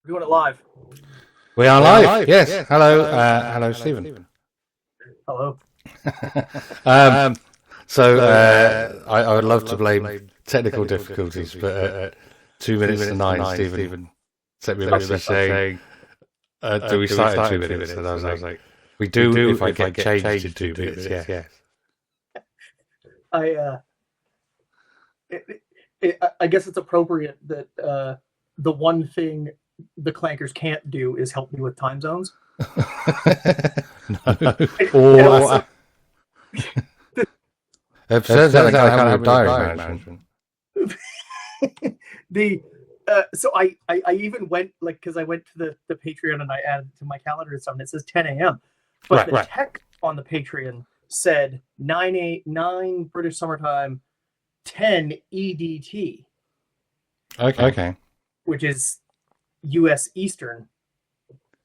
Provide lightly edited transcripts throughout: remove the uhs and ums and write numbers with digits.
We're doing it live. We are live. Yes. Hello. Hello, Stephen. Hello. I would love to blame technical difficulties, but at 2 minutes to 9, Stephen sent me a message saying, do we start in 2 minutes? And I was like, we do if I get changed in 2 minutes, yes. I guess it's appropriate that the one thing the clankers can't do is help me with time zones. No. It says that I can't have diary management. So I even went, like, because I went to the Patreon and I added to my calendar and stuff, and it says 10 a.m. But the text on the Patreon said 9 British summertime, 10 EDT. Okay. Which is U.S. Eastern,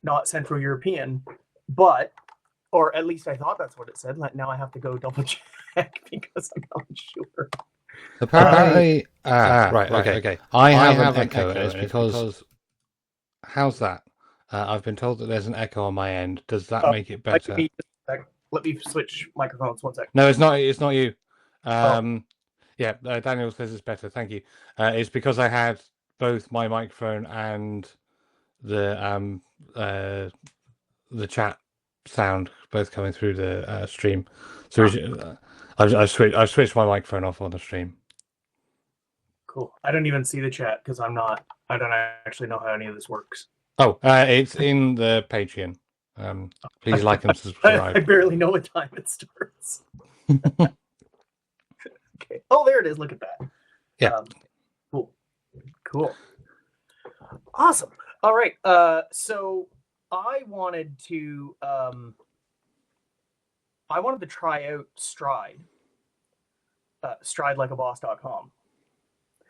not Central European, or at least I thought that's what it said. Like, now I have to go double check because I'm not sure. Apparently, right. Okay. I have an echo, and it's because. How's that? I've been told that there's an echo on my end. Does that make it better? Let me switch microphones 1 second. No, it's not. It's not you. Yeah, Daniel says it's better. Thank you. It's because I had both my microphone and the chat sound both coming through the stream. So I switched my microphone off on the stream. Cool. I don't even see the chat because I don't actually know how any of this works. Oh, it's in the Patreon. Please like and subscribe. I barely know what time it starts. Okay. Oh, there it is. Look at that. Yeah. Cool. Awesome. All right. So I wanted to try out Stride. StrideLikeAboss.com.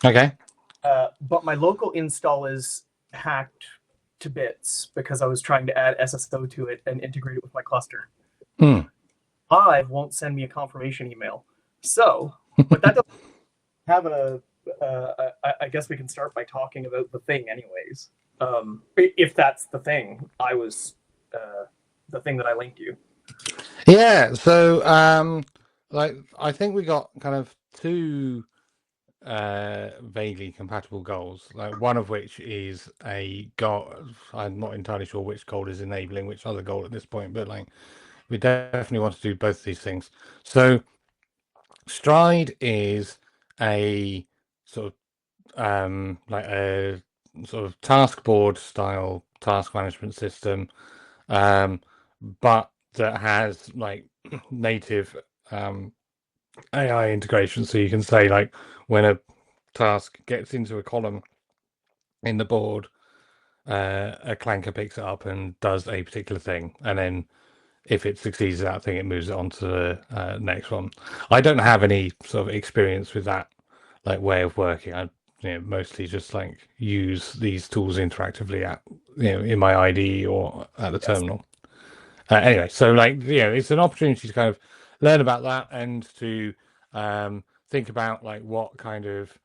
Okay. But my local install is hacked to bits because I was trying to add SSO to it and integrate it with my cluster. Hive won't send me a confirmation email. So, but that doesn't have I guess we can start by talking about the thing anyways. If that's the thing, the thing that I linked you. Yeah, so I think we got kind of two vaguely compatible goals, like one of which is a goal. I'm not entirely sure which goal is enabling which other goal at this point, but like we definitely want to do both of these things. So Stride is a sort of like a sort of task board style task management system, but that has like native AI integration. So you can say, like, when a task gets into a column in the board, a clanker picks it up and does a particular thing, and then if it succeeds at that thing, it moves it on to the next one. I don't have any sort of experience with that like way of working. I mostly just like use these tools interactively at in my IDE or at the terminal. Anyway, so like it's an opportunity to kind of learn about that and to think about like what kind of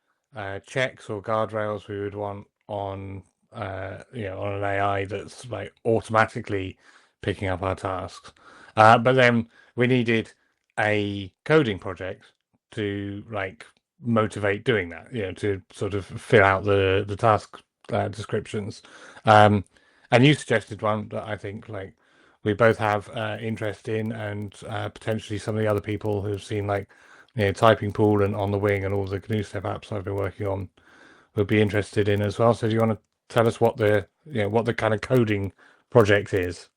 checks or guardrails we would want on on an AI that's like automatically picking up our tasks. But then we needed a coding project to like motivate doing that, to sort of fill out the task descriptions. And you suggested one that I think like we both have interest in, and potentially some of the other people who've seen like Typing Pool and On the Wing and all the GNUstep apps I've been working on would be interested in as well. So do you want to tell us what the kind of coding project is?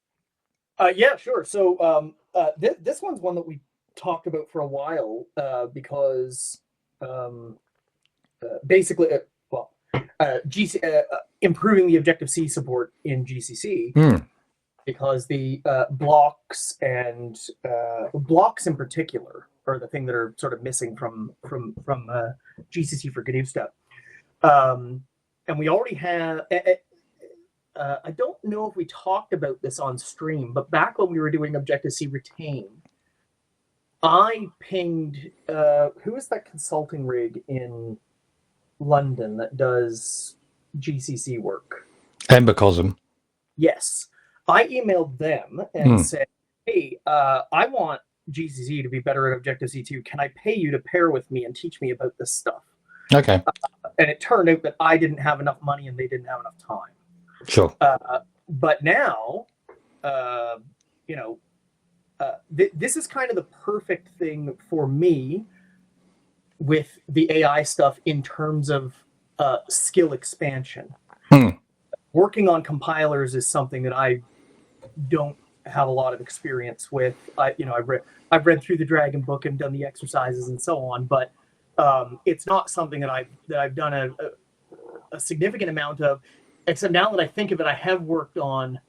Yeah, sure. So this one's one that we talked about for a while because basically, improving the Objective-C support in GCC. Because the blocks and blocks in particular are the thing that are sort of missing from GCC for GNUstep. And we already have. I don't know if we talked about this on stream, but back when we were doing Objective-C Retain, I pinged. Who is that consulting rig in London that does GCC work? Embercosm. Yes. I emailed them and said, hey, I want GCC to be better at Objective-C too. Can I pay you to pair with me and teach me about this stuff? Okay. And it turned out that I didn't have enough money and they didn't have enough time. Sure. But now, this is kind of the perfect thing for me with the AI stuff in terms of skill expansion. Working on compilers is something that I don't have a lot of experience with. I've read through the Dragon book and done the exercises and so on, but it's not something that I've done a significant amount of. Except now that I think of it, I have worked on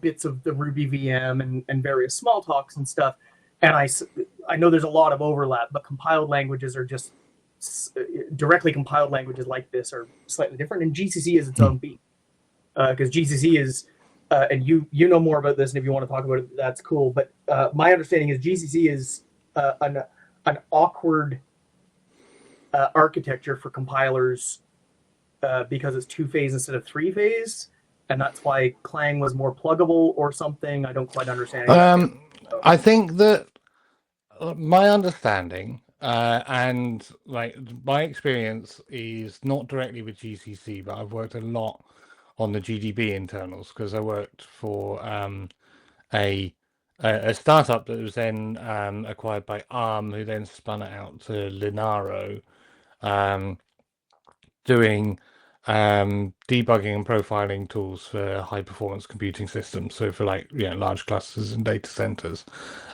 bits of the Ruby VM and various small talks and stuff, and I know there's a lot of overlap, but compiled languages are just directly compiled languages like this are slightly different, and GCC is its own beast because GCC is and you know more about this, and if you want to talk about it, that's cool. But my understanding is GCC is an awkward architecture for compilers because it's 2-phase instead of 3-phase, and that's why Clang was more pluggable or something. I don't quite understand. I think that my understanding and like my experience is not directly with GCC, but I've worked a lot on the GDB internals because I worked for a startup that was then acquired by ARM, who then spun it out to Linaro, doing debugging and profiling tools for high performance computing systems, so for large clusters and data centers,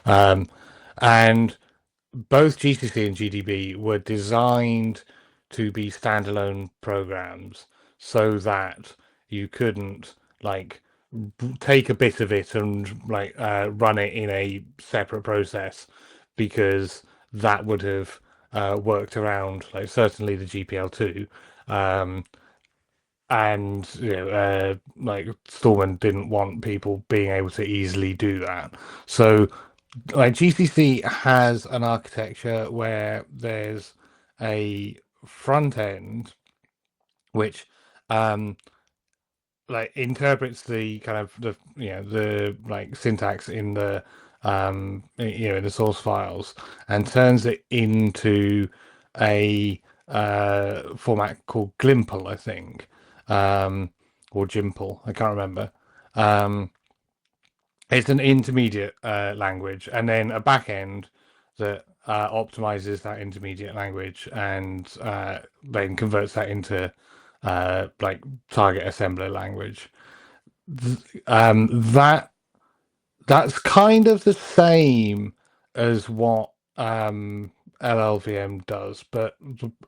and both GCC and GDB were designed to be standalone programs so that you couldn't take a bit of it and run it in a separate process, because that would have worked around certainly the GPL2, and Stallman didn't want people being able to easily do that. So GCC has an architecture where there's a front end which interprets the kind of the syntax in the in the source files and turns it into a format called Glimple, I think, or Gimple, I can't remember. It's an intermediate language, and then a backend that optimizes that intermediate language and then converts that into target assembler language. That's kind of the same as what LLVM does, but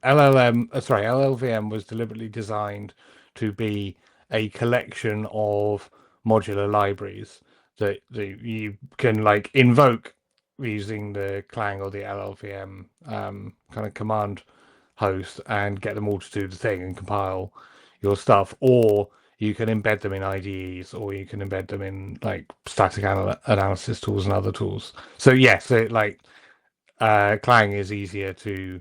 LLVM was deliberately designed to be a collection of modular libraries that you can invoke using the Clang or the LLVM kind of command host and get them all to do the thing and compile your stuff, or you can embed them in IDEs, or you can embed them in static analysis tools and other tools. So yes, Clang is easier to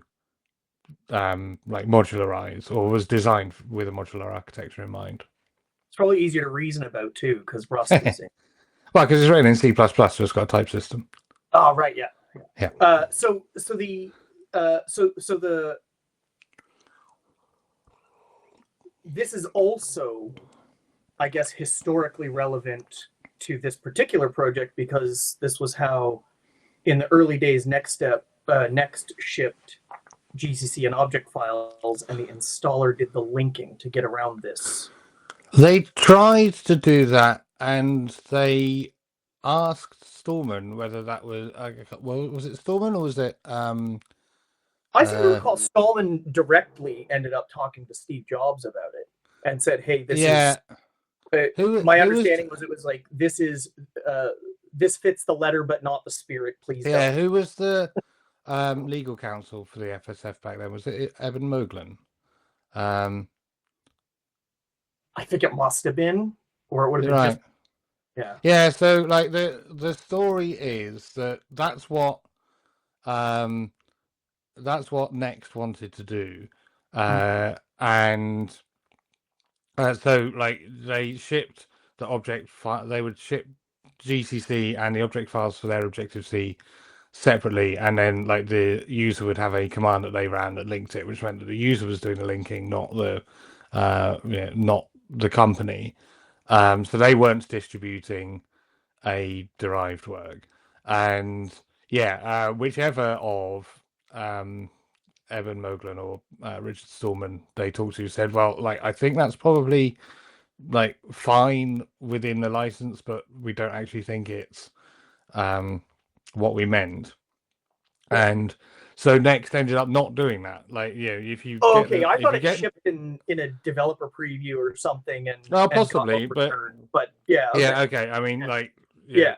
modularize, or was designed with a modular architecture in mind. It's probably easier to reason about too, because Rust is in. Well, because it's written in C++, so it's got a type system. Oh, right, yeah. So this is also, I guess, historically relevant to this particular project, because this was how, in the early days, Next shipped GCC and object files, and the installer did the linking to get around this. They tried to do that, and they asked Stallman whether that was was it Stallman or was it I seem to recall Stallman directly ended up talking to Steve Jobs about it and said, hey, this is my understanding was it was like, this is this fits the letter but not the spirit, please don't. Who was the legal counsel for the FSF back then? Was it Evan Moglen? I think it must have been, or it would have been just yeah. So the story is that's what Next wanted to do, and So like they shipped the object file. They would ship GCC and the object files for their Objective-C separately, and then like the user would have a command that they ran that linked it, which meant that the user was doing the linking, not the not the company. So they weren't distributing a derived work, and whichever of Evan Moglen or Richard Stallman they talked to said, well, like I think that's probably like fine within the license, but we don't actually think it's what we meant. And so Next ended up not doing that. Like, if you get okay, I thought it get shipped in a developer preview or something, and possibly, and got but returned. But yeah, okay. yeah, okay. I mean, like, Yeah.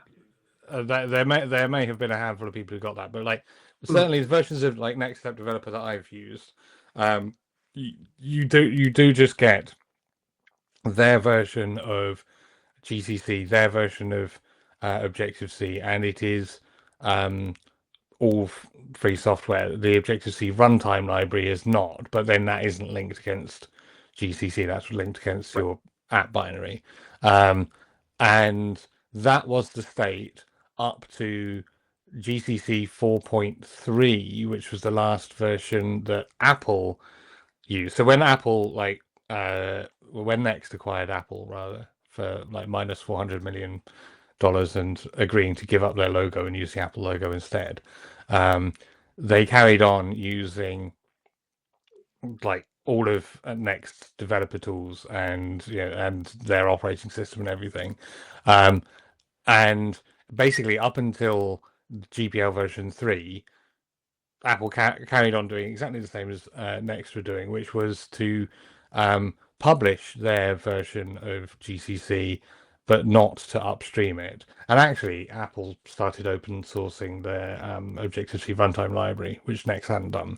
there may have been a handful of people who got that, but like certainly the versions of like NextStep Developer that I've used, you do just get their version of GCC, their version of Objective-C, and it is all free software. The Objective-C runtime library is not, but then that isn't linked against GCC. That's linked against your app binary, and that was the state up to GCC 4.3, which was the last version that Apple used. So when Apple when Next acquired Apple rather for like minus $400 million and agreeing to give up their logo and use the Apple logo instead, they carried on using like all of Next developer tools and and their operating system and everything, and basically up until GPL version 3, Apple carried on doing exactly the same as Next were doing, which was to publish their version of GCC, but not to upstream it. And actually, Apple started open sourcing their Objective-C runtime library, which Next hadn't done.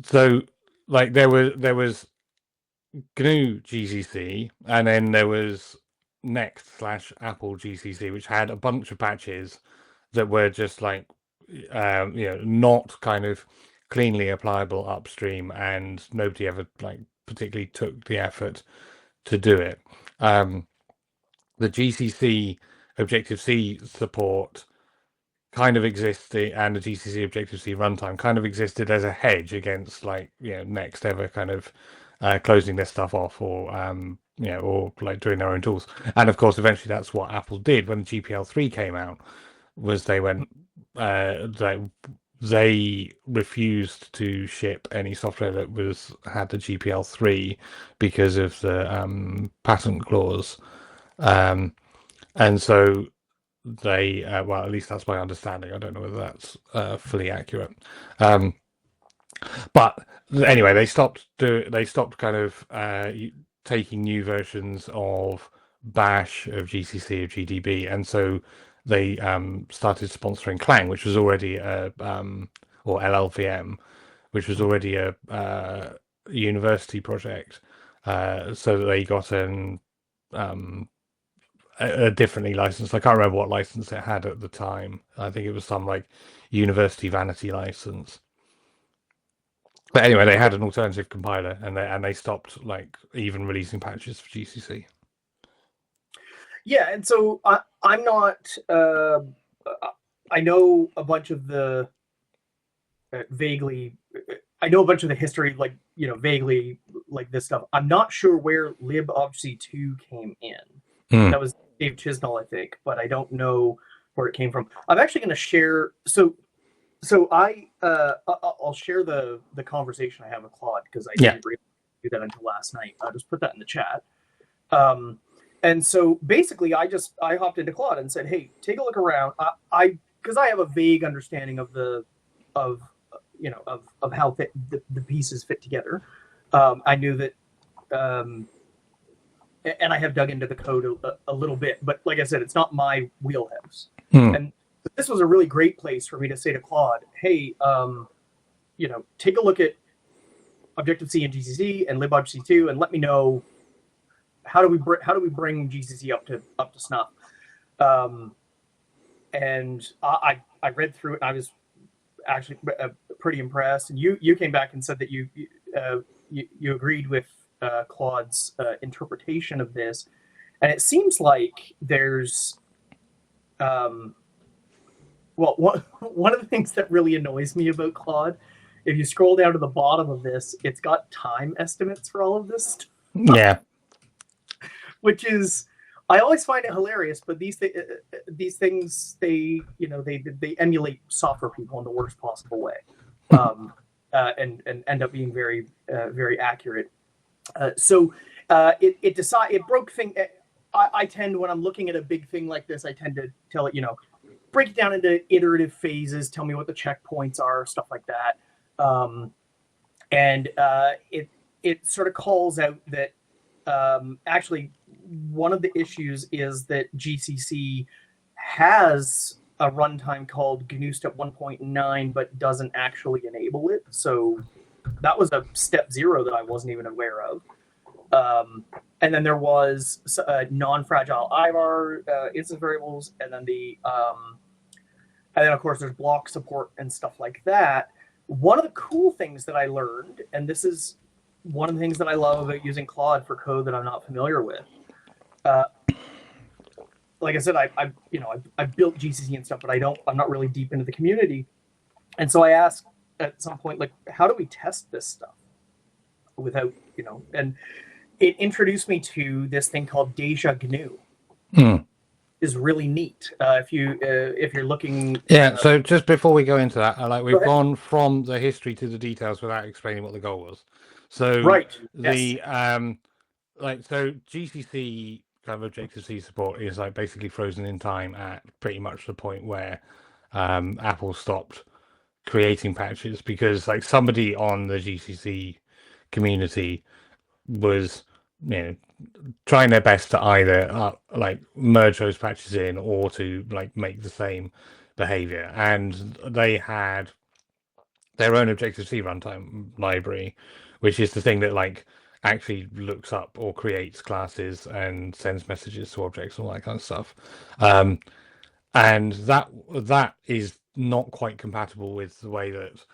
So, like, there was GNU GCC, and then there was Next/Apple GCC, which had a bunch of patches that were just like not kind of cleanly applicable upstream, and nobody ever like particularly took the effort to do it. The GCC Objective-C support kind of existed, and the GCC Objective-C runtime kind of existed as a hedge against like Next ever kind of closing their stuff off or or like doing their own tools. And of course, eventually that's what Apple did when the GPL3 came out. Was they went they refused to ship any software that had the GPL3 because of the patent clause, and so they well, at least that's my understanding. I don't know whether that's fully accurate, but anyway, they stopped kind of taking new versions of Bash, of GCC, of GDB, and so they started sponsoring Clang, which was already or LLVM, which was already a university project, so that they got a differently licensed. I can't remember what license it had at the time. I think it was some like university vanity license. But anyway, they had an alternative compiler, and they stopped like even releasing patches for GCC. Yeah, and so I'm not. I know a bunch of the vaguely. I know a bunch of the history, like vaguely like this stuff. I'm not sure where libobc2 came in. That was Dave Chisnall, I think, but I don't know where it came from. I'm actually going to share. So I'll share the conversation I have with Claude, because I didn't really do that until last night. I'll just put that in the chat. And so basically, I hopped into Claude and said, "Hey, take a look around." Because I have a vague understanding of how the pieces fit together. I knew that, and I have dug into the code a little bit, but like I said, it's not my wheelhouse. And this was a really great place for me to say to Claude, "Hey, take a look at Objective-C and GCC and libobc2, and let me know how do we bring GCC up to snuff." And I read through it, and I was actually pretty impressed. And you came back and said that you agreed with Claude's interpretation of this, and it seems like there's well, one of the things that really annoys me about Claude, if you scroll down to the bottom of this, it's got time estimates for all of this stuff. Yeah. Which is, I always find it hilarious, but these things, they emulate software people in the worst possible way, and end up being very very accurate. It broke thing. I tend, when I'm looking at a big thing like this, I tend to tell it, break it down into iterative phases, tell me what the checkpoints are, stuff like that. It sort of calls out that actually one of the issues is that GCC has a runtime called GNUstep 1.9, but doesn't actually enable it. So that was a step 0 that I wasn't even aware of. And then there was non-fragile IVAR instance variables, and then of course there's block support and stuff like that. One of the cool things that I learned, and this is one of the things that I love about using Claude for code that I'm not familiar with. Like I said, I built GCC and stuff, but I'm not really deep into the community. And so I asked at some point, like, how do we test this stuff without, and it introduced me to this thing called Deja GNU. Is really neat. If you're looking. Yeah. So just before we go into that, we've gone from the history to the details without explaining what the goal was. So right. The so GCC kind of Objective-C support is basically frozen in time at pretty much the point where Apple stopped creating patches, because somebody on the GCC community was trying their best to either merge those patches in or to make the same behavior, and they had their own Objective-C runtime library, which is the thing that actually looks up or creates classes and sends messages to objects and all that kind of stuff. And that is not quite compatible with the way that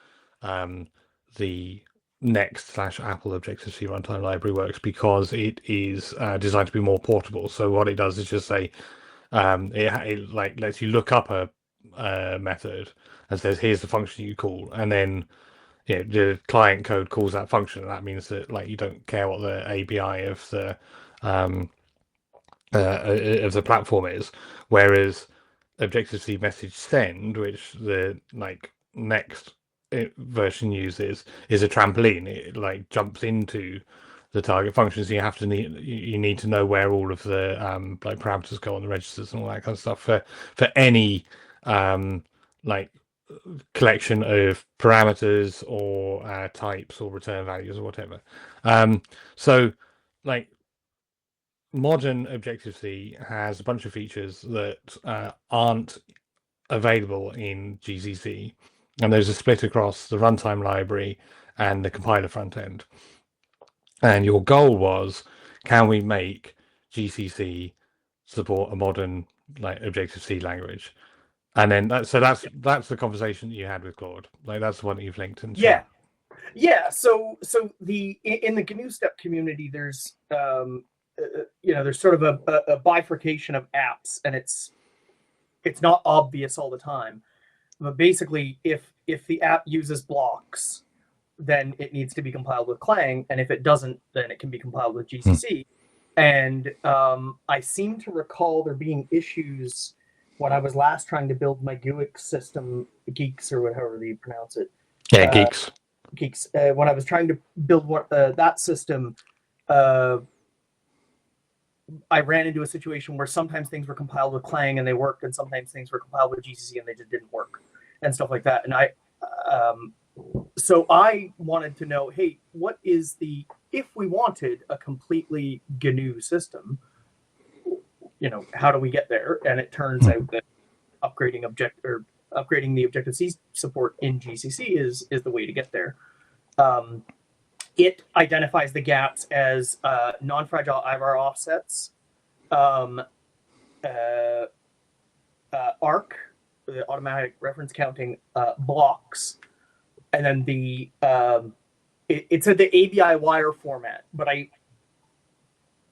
the Next/Apple Objective-C runtime library works, because it is designed to be more portable. So what it does is just say it lets you look up a method and says, here's the function you call, and then the client code calls that function, and that means that you don't care what the API of the platform is. Whereas Objective-C message send, which the next version uses, is a trampoline. It jumps into the target functions. You need to know where all of the parameters go on the registers and all that kind of stuff for any collection of parameters or types or return values or whatever. So modern Objective-C has a bunch of features that aren't available in GCC, and those are split across the runtime library and the compiler front end. And your goal was, can we make GCC support a modern Objective-C language? And then that's the conversation that you had with Claude. That's the one that you've linked in chat. Yeah. So in the GNUstep community, there's there's sort of a bifurcation of apps, and it's not obvious all the time. But basically, if the app uses blocks, then it needs to be compiled with Clang, and if it doesn't, then it can be compiled with GCC. And I seem to recall there being issues when I was last trying to build my GUIX system, Geeks or whatever you pronounce it. Yeah, Geeks. Geeks. When I was trying to build that system, I ran into a situation where sometimes things were compiled with Clang and they worked, and sometimes things were compiled with GCC and they just didn't work, and stuff like that. And so I wanted to know, hey, what is if we wanted a completely GNU system, how do we get there? And it turns out that upgrading the Objective-C support in GCC is the way to get there. It identifies the gaps as non-fragile IVAR offsets, ARC, the automatic reference counting, blocks, and then the it's at the ABI wire format, but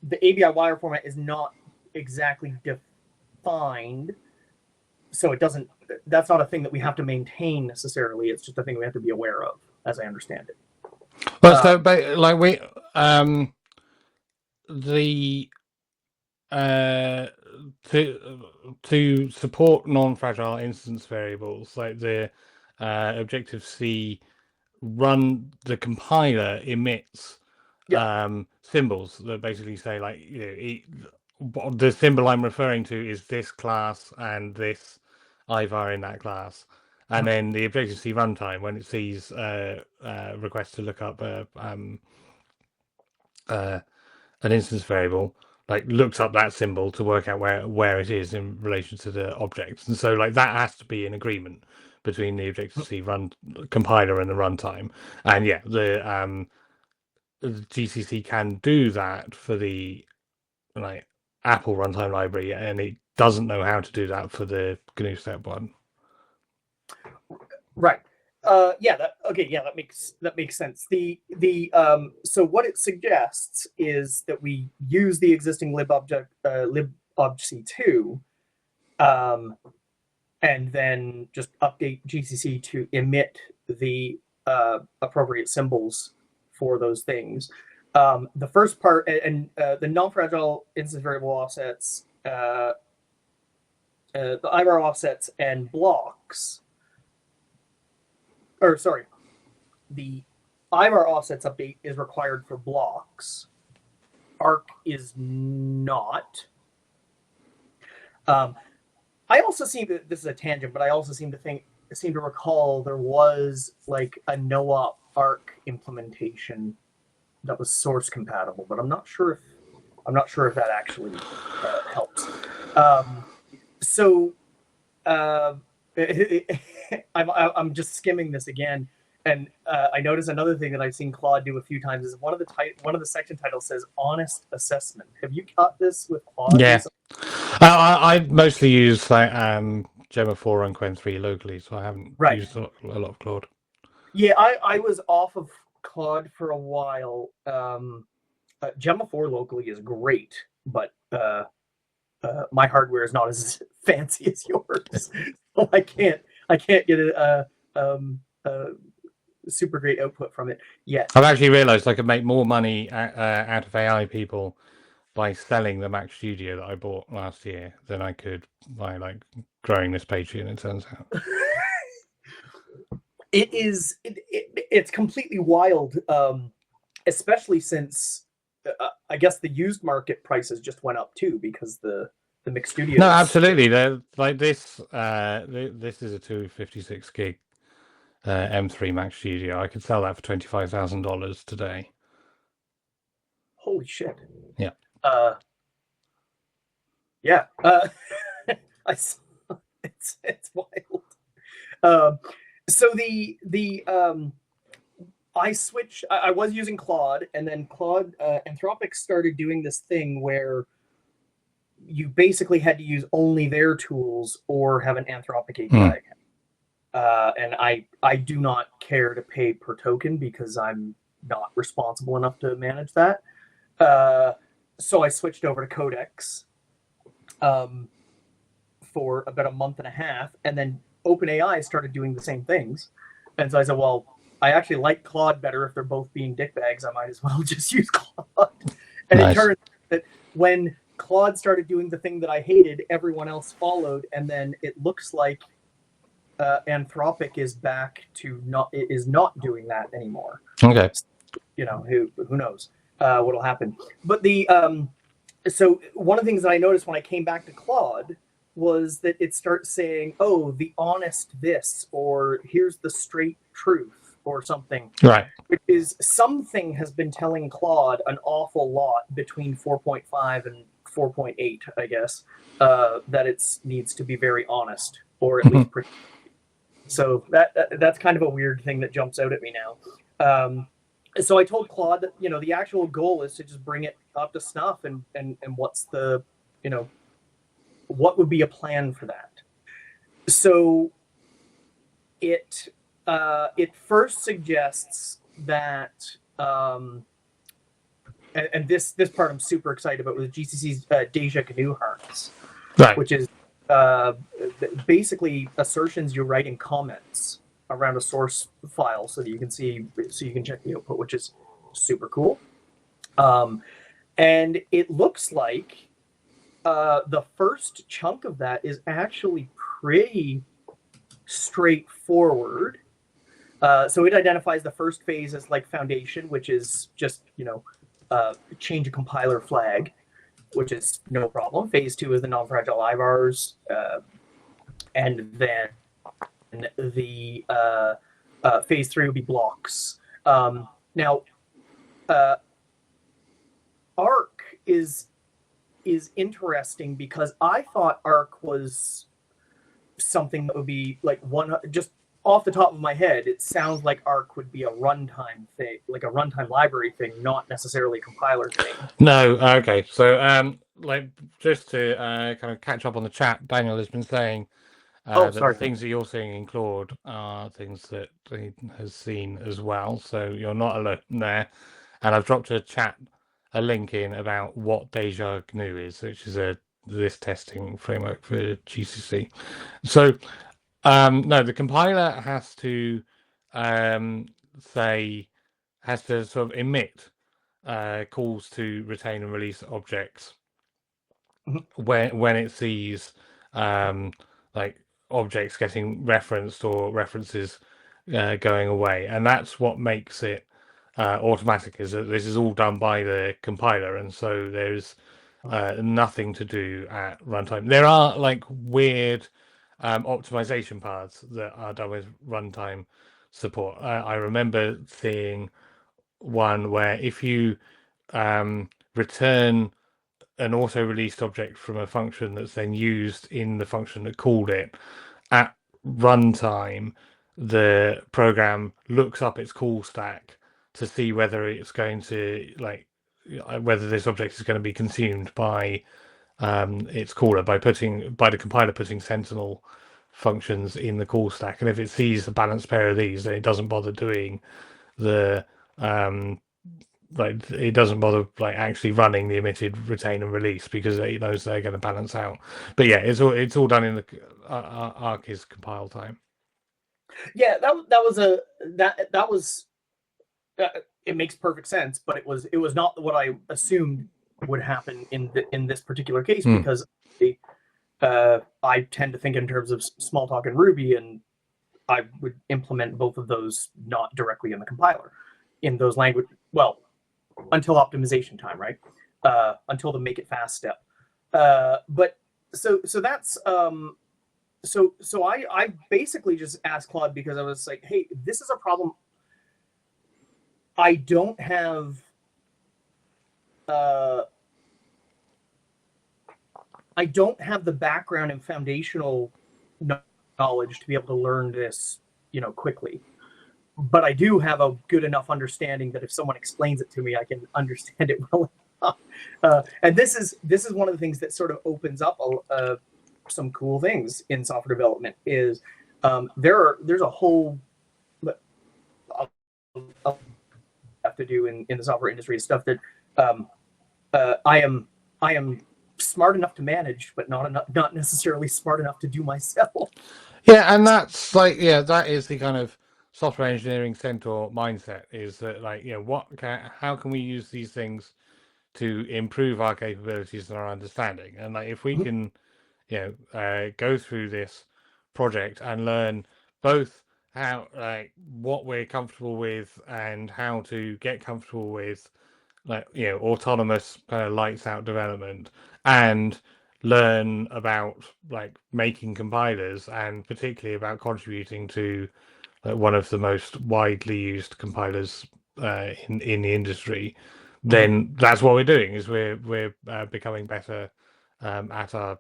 the ABI wire format is not exactly defined, so it doesn't. That's not a thing that we have to maintain necessarily. It's just a thing we have to be aware of, as I understand it. Well, so like we the to support non-fragile instance variables, like the Objective-C the compiler emits symbols that basically say, like, the symbol I'm referring to is this class and this IVAR in that class. And then the Objective-C runtime, when it sees requests to look up an instance variable, like looks up that symbol to work out where it is in relation to the objects. And so, like, that has to be in agreement between the Objective-C compiler and the runtime. And the GCC can do that for the Apple runtime library, and it doesn't know how to do that for the GNUstep one. Right. That makes sense. So what it suggests is that we use the existing libobjc2, and then just update GCC to emit the appropriate symbols for those things. The first part, and the non-fragile instance variable offsets, the IVAR offsets and blocks. Or sorry, the IVAR offsets update is required for blocks. ARC is not. I also seem to, this is a tangent, but I also seem to recall there was like a no-op ARC implementation that was source compatible, but I'm not sure if that actually helps. I'm just skimming this again, and I noticed another thing that I've seen Claude do a few times is one of the section titles says "honest assessment." Have you caught this with Claude? Yeah, I mostly use Gemma 4 and Quen 3 locally, so I haven't used a lot of Claude. Yeah, I was off of Claude for a while. Gemma 4 locally is great, but my hardware is not as fancy as yours, so I can't get a super great output from it yet. I've actually realized I could make more money out of AI people by selling the Mac Studio that I bought last year than I could by growing this Patreon, it turns out. It's completely wild, especially since I guess the used market prices just went up too, because the mixed studios. No, absolutely. They're like this. This is a 256 gig M3 Mac Studio. I could sell that for $25,000 today. Holy shit! Yeah. It's wild. So I switched. I was using Claude, and then Anthropic started doing this thing where you basically had to use only their tools or have an Anthropic API. And I do not care to pay per token because I'm not responsible enough to manage that. So I switched over to Codex for about a month and a half, and then OpenAI started doing the same things. And so I said, well, I actually like Claude better. If they're both being dickbags, I might as well just use Claude. And It turned out that when Claude started doing the thing that I hated, everyone else followed, and then it looks like Anthropic is back to not doing that anymore. Okay. Who knows what'll happen. But so one of the things that I noticed when I came back to Claude was that it starts saying, "Oh, the honest this," or "Here's the straight truth," or something. Right. Which is something has been telling Claude an awful lot between 4.5 and 4.8, I guess, that it needs to be very honest, or at least pretty. So that's kind of a weird thing that jumps out at me now. So I told Claude that the actual goal is to just bring it up to snuff, and what's the what would be a plan for that. So it first suggests that, and this part I'm super excited about, with GCC's Deja GNU harness, Right. which is basically assertions you write in comments around a source file so that you can see, so you can check the output, which is super cool. And it looks like the first chunk of that is actually pretty straightforward. So it identifies the first phase as like foundation, which is just, change a compiler flag, which is no problem. Phase 2 is the non-fragile IVARs, and then the phase 3 would be blocks. Now, ARC is interesting because I thought ARC was something that would be like just off the top of my head, it sounds like ARC would be a runtime thing, like a runtime library thing, not necessarily a compiler thing. No, okay. So, like, just to kind of catch up on the chat, Daniel has been saying that the things that you're seeing in Claude are things that he has seen as well. So you're not alone there. And I've dropped a link in about what Deja GNU is, which is this testing framework for GCC. So, no, the compiler has to sort of emit calls to retain and release objects when it sees like objects getting referenced or references going away, and that's what makes it automatic, is that this is all done by the compiler, and so there's nothing to do at runtime. There are like weird optimization paths that are done with runtime support. I remember seeing one where if you return an auto-released object from a function that's then used in the function that called it, at runtime, the program looks up its call stack to see whether it's going to, like, whether this object is going to be consumed by its caller by the compiler putting sentinel functions in the call stack. And if it sees a balanced pair of these, then it doesn't bother doing the it doesn't bother actually running the emitted retain and release, because it knows they're going to balance out. But yeah, it's all done in the ARC is compile time. Yeah, that was it makes perfect sense, but it was not what I assumed would happen in this particular case, because I tend to think in terms of Smalltalk and Ruby, and I would implement both of those not directly in the compiler, in those language, well, until optimization time, right? Until the make it fast step. But so that's so I basically just asked Claude, because I was like, hey, this is a problem. I don't have the background and foundational knowledge to be able to learn this, quickly. But I do have a good enough understanding that if someone explains it to me, I can understand it well enough. And this is one of the things that sort of opens up some cool things in software development. Is there's a whole have to do in the software industry, stuff that I am smart enough to manage, but not necessarily smart enough to do myself. Yeah, and that's that is the kind of software engineering centaur mindset, is that how can we use these things to improve our capabilities and our understanding? And if we can go through this project and learn both how what we're comfortable with and how to get comfortable with autonomous kind of lights out development, and learn about making compilers, and particularly about contributing to one of the most widely used compilers in the industry, then that's what we're doing, is we're becoming better at our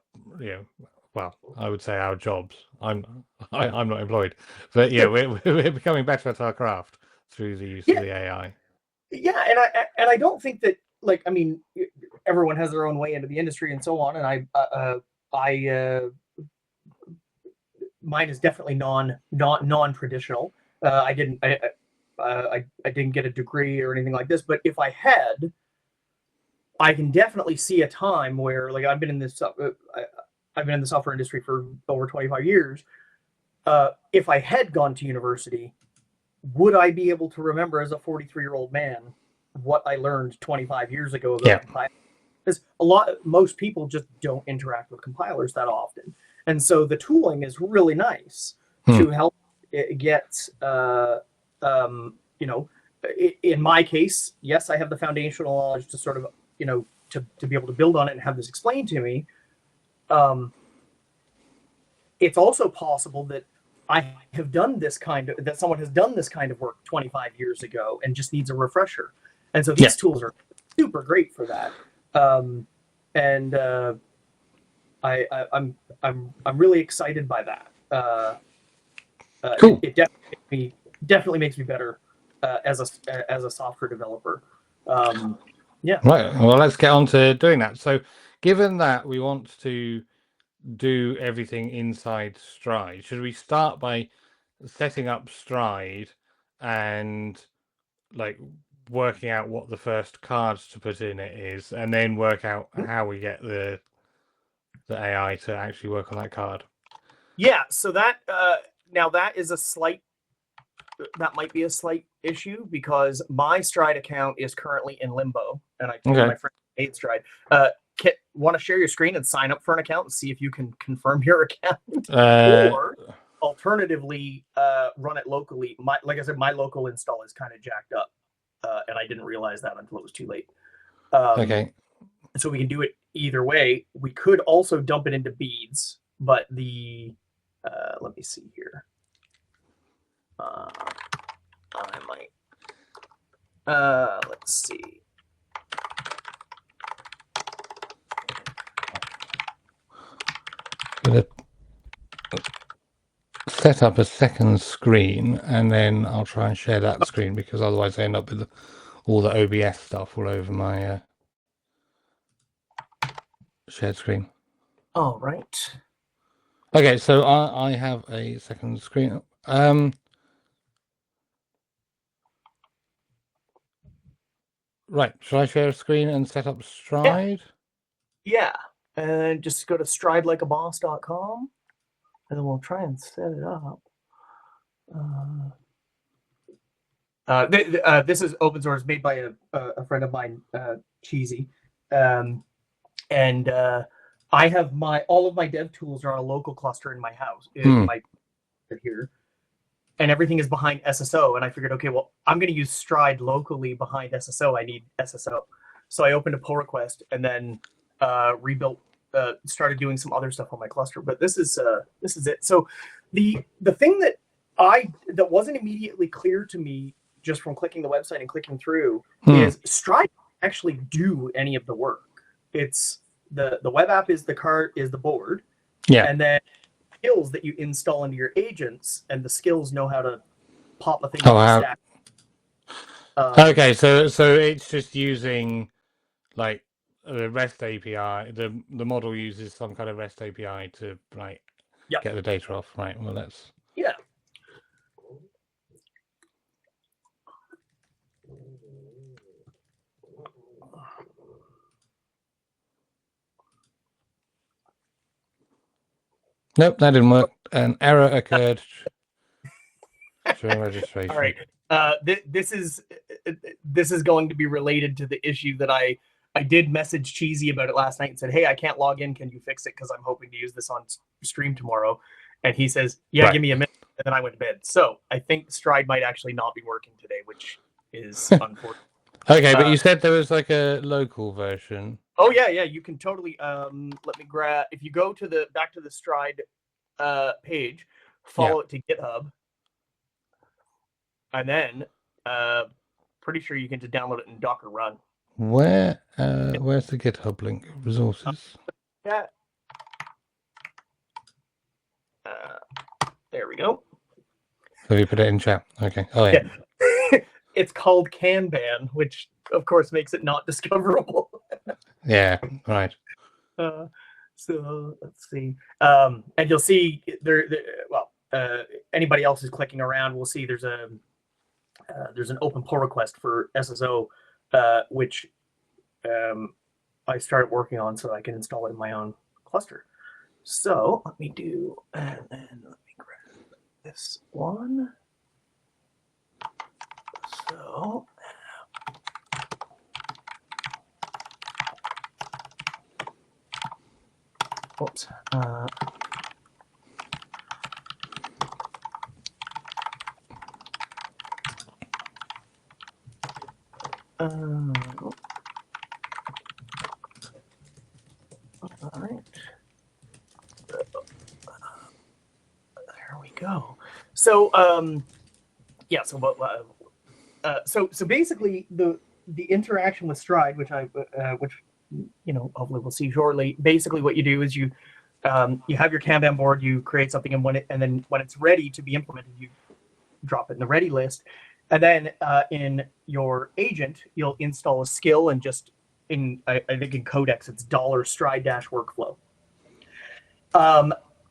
well, I would say our jobs. I'm not employed, but we're becoming better at our craft through the use of the AI. Yeah, and I don't think that, I mean, everyone has their own way into the industry and so on, and I mine is definitely non-traditional. I didn't get a degree or anything like this, but if I had, I can definitely see a time where, like, I've been in the software industry for over 25 years. If I had gone to university, would I be able to remember as a 43-year-old man what I learned 25 years ago about compilers? Because most people just don't interact with compilers that often, and so the tooling is really nice to help it get. In my case, yes, I have the foundational knowledge to sort of, to be able to build on it and have this explained to me. It's also possible that I have done that someone has done this kind of work 25 years ago and just needs a refresher. And so these tools are super great for that. I'm really excited by that. Cool. It definitely makes me better as a software developer. Yeah. Right. Well, let's get on to doing that. So, given that we want to do everything inside Stride, should we start by setting up Stride and like working out what the first cards to put in it is, and then work out how we get the AI to actually work on that card? Yeah. So that now that is that might be a slight issue because my Stride account is currently in limbo, and I told my friend made Stride. Kit, want to share your screen and sign up for an account and see if you can confirm your account, or alternatively run it locally. Like I said, my local install is kind of jacked up, and I didn't realize that until it was too late. So we can do it either way. We could also dump it into beads, but let me see here. I might. Let's see. Gonna set up a second screen, and then I'll try and share that screen, because otherwise I end up with all the OBS stuff all over my shared screen. All right. Okay, so I have a second screen. Right, should I share a screen and set up Stride? Yeah. And just go to stridelikeaboss.com, and then we'll try and set it up. This is open source, made by a friend of mine, Cheesy, and I have all of my dev tools are on a local cluster in my house, here, and everything is behind SSO. And I figured, okay, well, I'm going to use Stride locally behind SSO. I need SSO, so I opened a pull request and then rebuilt, started doing some other stuff on my cluster. But this is it. So the thing that wasn't immediately clear to me just from clicking the website and clicking through is Stride doesn't actually do any of the work. It's the web app is the board, and then skills that you install into your agents, and the skills know how to pop a thing on the stack. Okay, so it's just using like the REST API. The model uses some kind of REST API to get the data off. Right. Well, that's Nope, that didn't work. An error occurred during registration. All right. This is going to be related to the issue that I did message Cheesy about it last night and said, hey, I can't log in. Can you fix it? Because I'm hoping to use this on stream tomorrow. And he says, yeah, give me a minute. And then I went to bed. So I think Stride might actually not be working today, which is unfortunate. Okay, but you said there was like a local version. Oh yeah, you can totally. Let me grab. If you go to back to the Stride page, follow it to GitHub, and then pretty sure you can just download it in Docker run. Where's the GitHub link? Resources. There we go. So you put it in chat. Okay. Oh yeah. It's called Kanban, which of course makes it not discoverable. Yeah. Right. So let's see. And you'll see anybody else who's clicking around will see there's there's an open pull request for SSO, which I started working on so I can install it in my own cluster. So let me do, and then let me grab this one. So oops. All right. There we go. So yeah. So basically the interaction with Stride, which hopefully we'll see shortly. Basically, what you do is you have your Kanban board, you create something, and then when it's ready to be implemented, you drop it in the ready list, and then in your agent, you'll install a skill and just I think in Codex it's $stride-workflow.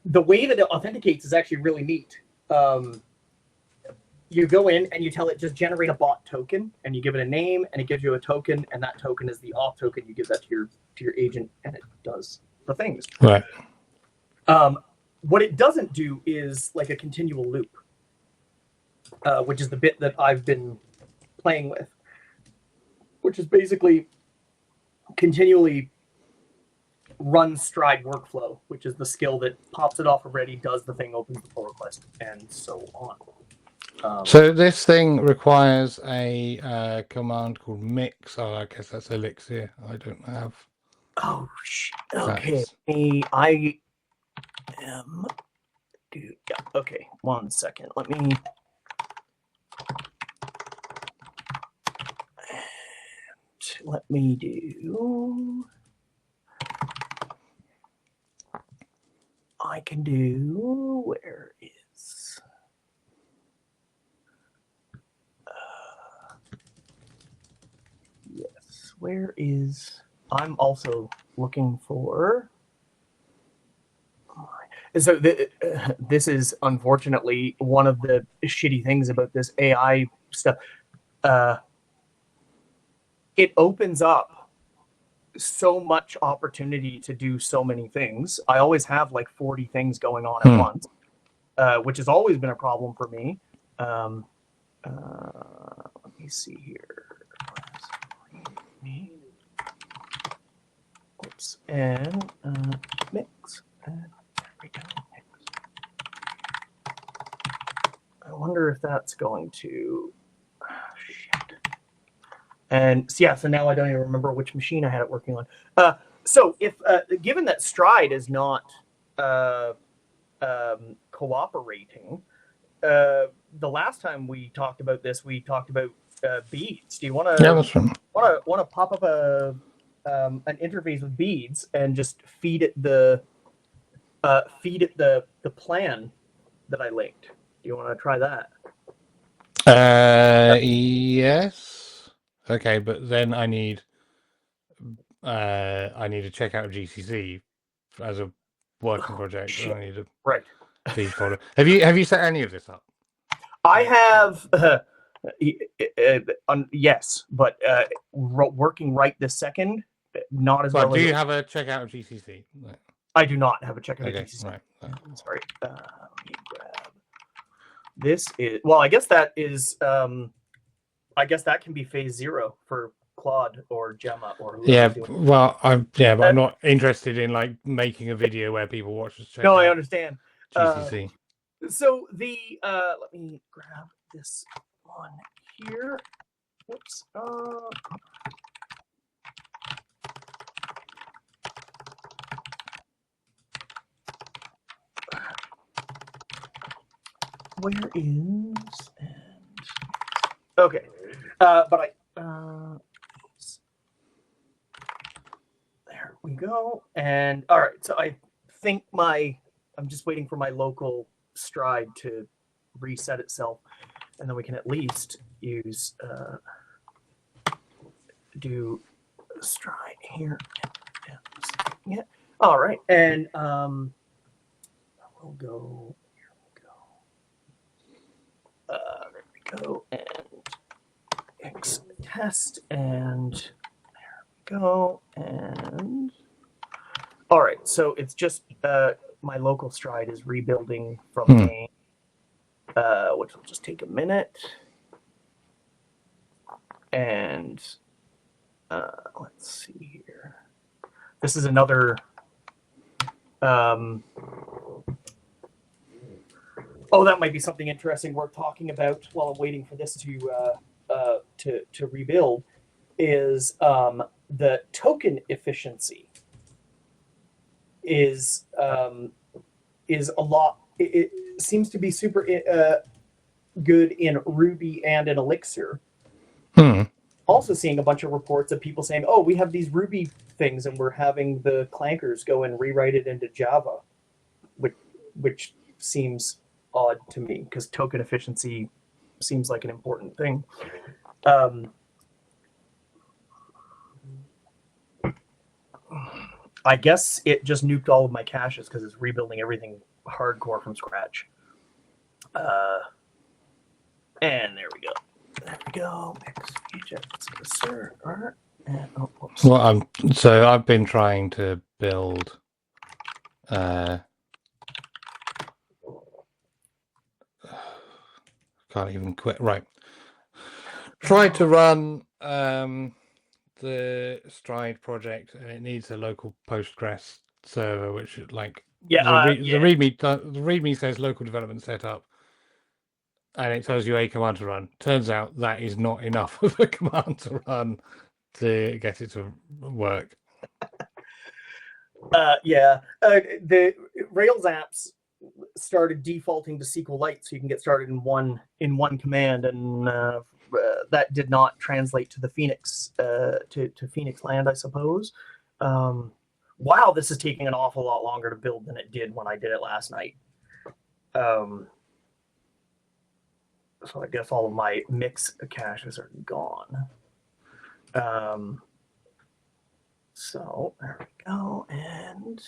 The way that it authenticates is actually really neat. You go in and you tell it just generate a bot token, and you give it a name, and it gives you a token, and that token is the auth token. You give that to your agent, and it does the things. Right. What it doesn't do is like a continual loop, which is the bit that I've been playing with, which is basically continually run Stride workflow, which is the skill that pops it off already, does the thing, opens the pull request, and so on. So this thing requires a command called mix. Oh, I guess that's Elixir. I don't have. Oh shit. Okay. I am. Dude. Yeah. Okay. 1 second. Let me. Let me do. I can do. Where is? Yes. Where is? I'm also looking for. So this is unfortunately one of the shitty things about this AI stuff. It opens up so much opportunity to do so many things. I always have like 40 things going on at once, which has always been a problem for me. Let me see here. Oops. And mix. And there we go. Mix. I wonder if that's going to. Shit. And so, yeah, so now I don't even remember which machine I had it working on. So if given that Stride is not cooperating, the last time we talked about this, we talked about beads. Do you want to? Yeah, that's fine. Want to pop up an interface with beads and just feed it the plan that I linked? Do you want to try that? Yes. Okay, but then I need to check out GCC as a working project. Shit. I need a Right. feed folder. Have you set any of this up? I have. Yes, but working right this second, not as well. Do you have a checkout of GCC? No. I do not have a checkout of GCC. Right. Sorry. Let me grab. This is I guess that is. I guess that can be phase 0 for Claude or Gemma or whoever. Yeah. Well, but I'm not interested in like making a video where people watch us check. No, I understand. GCC. So the let me grab this one here. Whoops. Where is okay, but there we go. And all right, so I think I'm just waiting for my local Stride to reset itself, and then we can at least use do Stride here. Yeah. All right, and we'll go. Here we go. There we go, and X test, and there we go. And all right, so it's just my local stride is rebuilding from main, which will just take a minute. And let's see here. This is another. Oh, that might be something interesting worth talking about while I'm waiting for this to rebuild. Is the token efficiency is a lot. It seems to be super good in Ruby and in Elixir. Also seeing a bunch of reports of people saying, "Oh, we have these Ruby things, and we're having the clankers go and rewrite it into Java," which seems odd to me because token efficiency seems like an important thing. I guess it just nuked all of my caches because it's rebuilding everything hardcore from scratch. And there we go. There we go. Well, so I've been trying to build. Can't even quit. Right. Try to run the Stride project, and it needs a local Postgres server, which like the README says local development setup, and it tells you a command to run. Turns out that is not enough of a command to run to get it to work. The Rails apps started defaulting to SQLite, so you can get started in one command, and that did not translate to the Phoenix to Phoenix land, I suppose. Wow, this is taking an awful lot longer to build than it did when I did it last night. So I guess all of my mix caches are gone. So there we go, and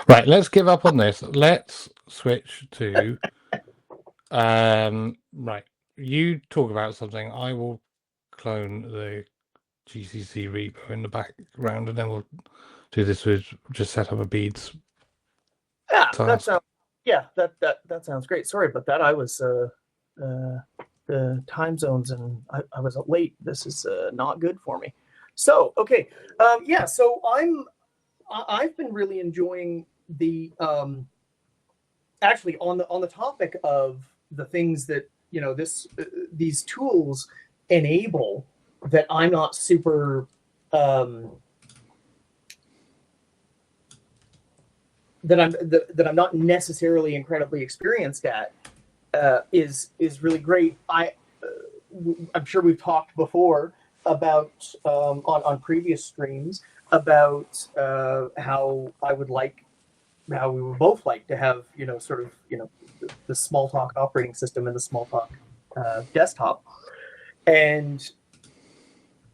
right, let's give up on this. Let's switch to right. You talk about something. I will clone the GCC repo in the background, and then we'll do this with just set up a beads. That sounds great. Sorry about that. I was the time zones, and I was late. This is not good for me. So okay, so I've been really enjoying the actually on the topic of the things that these tools enable that I'm not super that I'm not necessarily incredibly experienced at is really great. I'm sure we've talked before about on previous streams about how we would both like to have the Smalltalk operating system and the Smalltalk desktop, and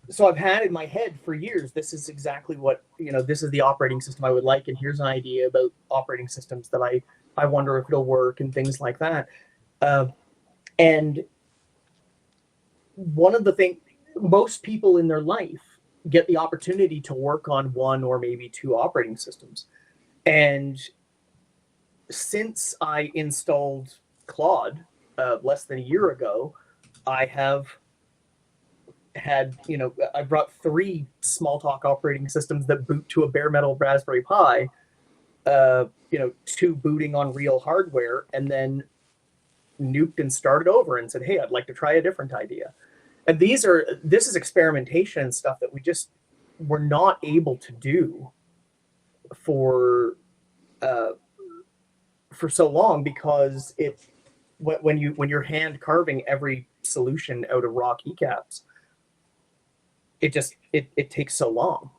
so I've had in my head for years, this is exactly what, this is the operating system I would like, and here's an idea about operating systems that I wonder if it'll work and things like that. And one of the things, most people in their life get the opportunity to work on one or maybe two operating systems. And since I installed Claude less than a year ago, I have had, I brought 3 Smalltalk operating systems that boot to a bare metal Raspberry Pi, 2 booting on real hardware, and then nuked and started over and said, hey, I'd like to try a different idea. And this is experimentation and stuff that we just were not able to do for so long, because when you're hand carving every solution out of raw keycaps, it takes so long.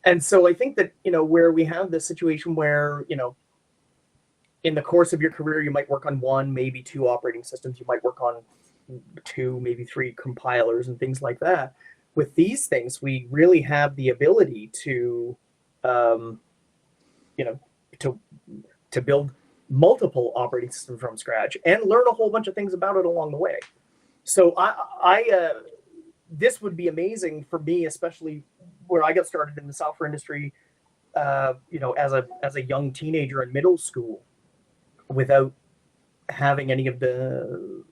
And so I think that, where we have this situation where, in the course of your career, you might work on 1, maybe 2 operating systems, you might work on 2, maybe 3 compilers and things like that. With these things, we really have the ability to, to build multiple operating systems from scratch and learn a whole bunch of things about it along the way. So this would be amazing for me, especially where I got started in the software industry. As a young teenager in middle school, without having any of the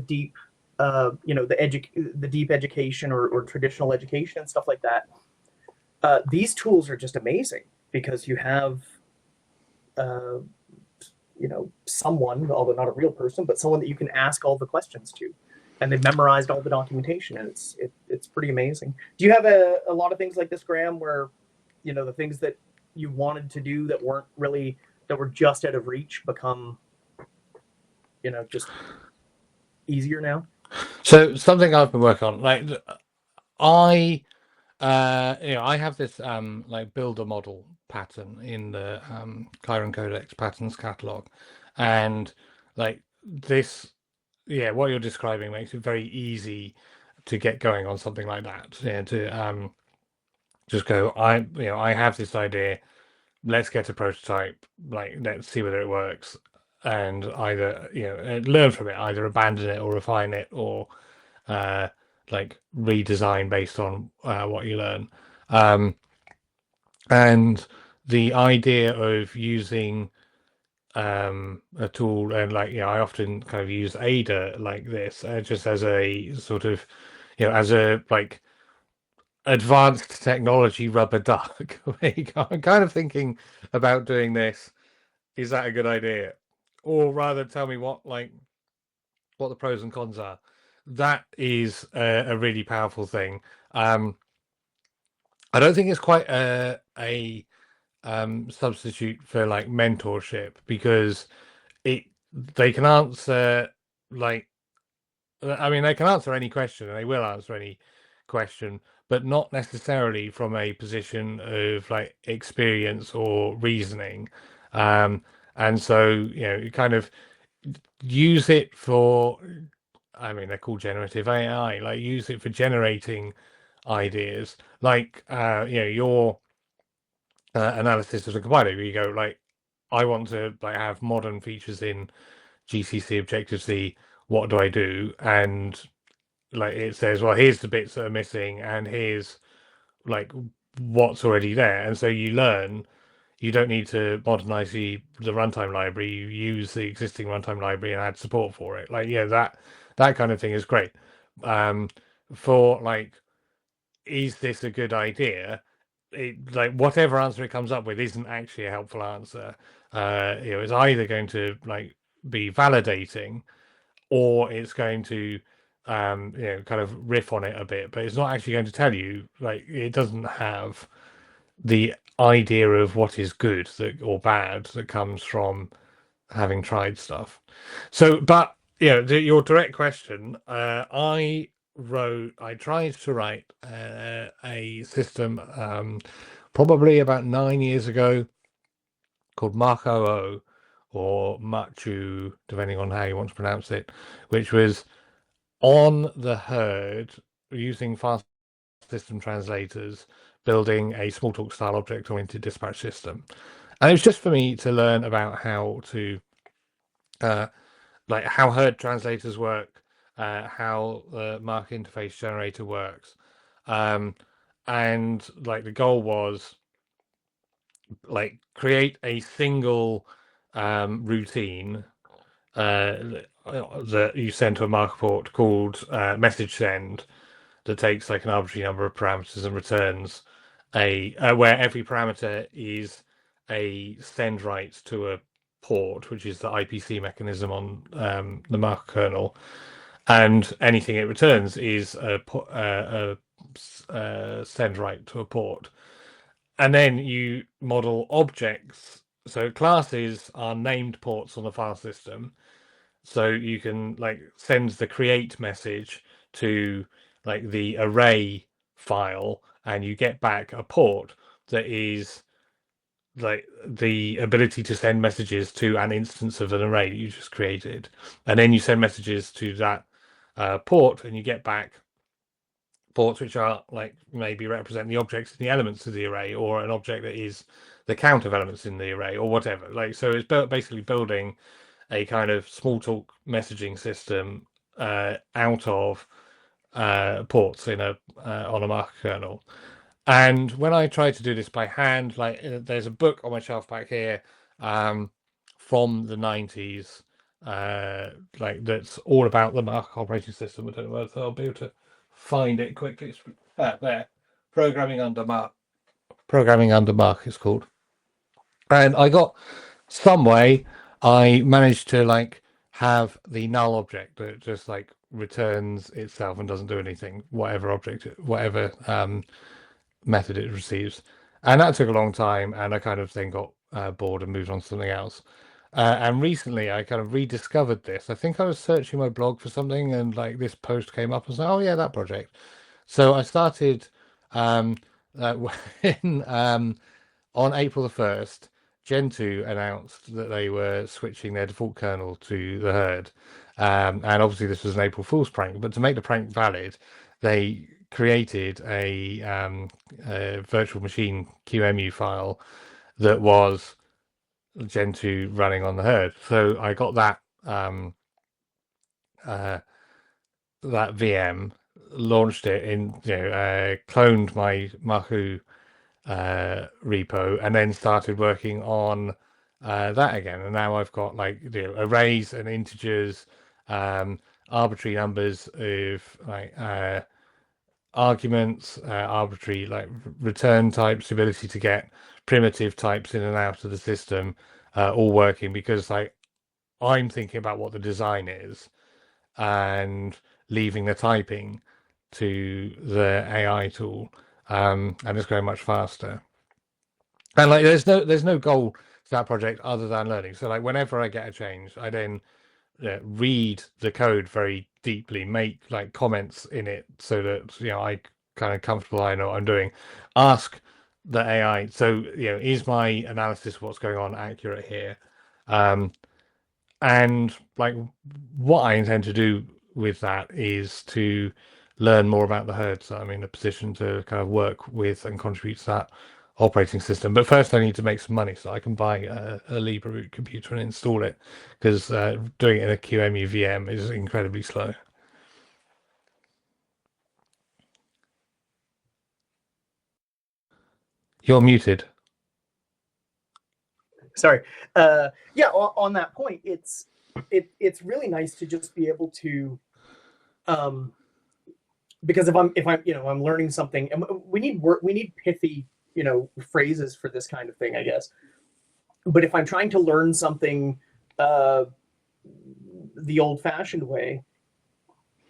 deep, the deep education or traditional education and stuff like that. These tools are just amazing because you have, uh, someone, although not a real person, but someone that you can ask all the questions to, and they've memorized all the documentation, and it's pretty amazing. Do you have a lot of things like this, Graham, where the things that you wanted to do that weren't really that were just out of reach become just easier now? So something I've been working on, like I I have this like builder model pattern in the Chiron Codex patterns catalog, and like this, yeah, what you're describing makes it very easy to get going on something like that. Yeah, to just go, I have this idea, let's get a prototype, like let's see whether it works, and either learn from it, either abandon it or refine it, or uh, like redesign based on what you learn. Um, and the idea of using a tool, and like I often kind of use Ada like this, just as a sort of as a like advanced technology rubber duck. I'm kind of thinking about doing this. Is that a good idea? Or rather, tell me what the pros and cons are. That is a really powerful thing. I don't think it's quite a substitute for like mentorship, because it they can answer, like, I mean, they can answer any question and they will answer any question, but not necessarily from a position of like experience or reasoning. Um, and so, you kind of use it for, I mean, they're called generative AI, like use it for generating ideas, like, your analysis of the compiler, where you go, like, I want to like have modern features in GCC Objective-C. What do I do? And like it says, well, here's the bits that are missing, and here's like what's already there. And so you learn. You don't need to modernize the runtime library. You use the existing runtime library and add support for it. Like, yeah, that kind of thing is great. Um, for like, is this a good idea? Like whatever answer it comes up with isn't actually a helpful answer. It's either going to like be validating, or it's going to kind of riff on it a bit, but it's not actually going to tell you, like, it doesn't have the idea of what is good or bad that comes from having tried stuff. So, but your direct question, I tried to write a system probably about 9 years ago, called Mark00, or Machu, depending on how you want to pronounce it, which was on the herd, using fast system translators, building a Smalltalk style object-oriented dispatch system. And it was just for me to learn about how to like how herd translators work, how the mark interface generator works, um, and like the goal was like create a single routine that you send to a marker port called message send, that takes like an arbitrary number of parameters and returns a where every parameter is a send write to a port, which is the IPC mechanism on the marker kernel, and anything it returns is a send write to a port. And then you model objects. So classes are named ports on the file system. So you can like send the create message to like the array file, and you get back a port that is like the ability to send messages to an instance of an array that you just created. And then you send messages to that port, and you get back ports which are like maybe represent the objects and the elements of the array, or an object that is the count of elements in the array, or whatever. Like, so it's basically building a kind of Smalltalk messaging system out of ports in a on a marker kernel. And when I try to do this by hand, like there's a book on my shelf back here from the 90s, like that's all about the Mark operating system. I don't know whether I'll be able to find it quickly. It's there. Programming under Mark. Programming under Mark it's called. And I got some way I managed to like have the null object that just like returns itself and doesn't do anything, whatever object, whatever method it receives. And that took a long time, and I kind of then got bored and moved on to something else. And recently I kind of rediscovered this. I think I was searching my blog for something, and like this post came up and said, oh yeah, that project. So I started when on April the 1st, Gentoo announced that they were switching their default kernel to the herd. And obviously this was an April Fool's prank, but to make the prank valid, they created a virtual machine QEMU file that was Gentoo running on the herd. So I got that that VM, launched it in, cloned my Mahu repo, and then started working on that again. And now I've got like arrays and integers, arbitrary numbers of like arguments, arbitrary like return types, ability to get primitive types in and out of the system, all working because like I'm thinking about what the design is and leaving the typing to the AI tool, and it's going much faster. And like there's no goal to that project other than learning. So like whenever I get a change, I then read the code very deeply, make like comments in it so that I kind of comfortable I know what I'm doing. Ask the AI, so is my analysis of what's going on accurate here? And like what I intend to do with that is to learn more about the herd, so I'm in a position to kind of work with and contribute to that operating system. But first I need to make some money so I can buy a Libre root computer and install it, because doing it in a QEMU VM is incredibly slow. You're muted. Sorry. Yeah, on that point, it's really nice to just be able to, because if I'm learning something, and we need pithy phrases for this kind of thing, I guess. But if I'm trying to learn something the old-fashioned way,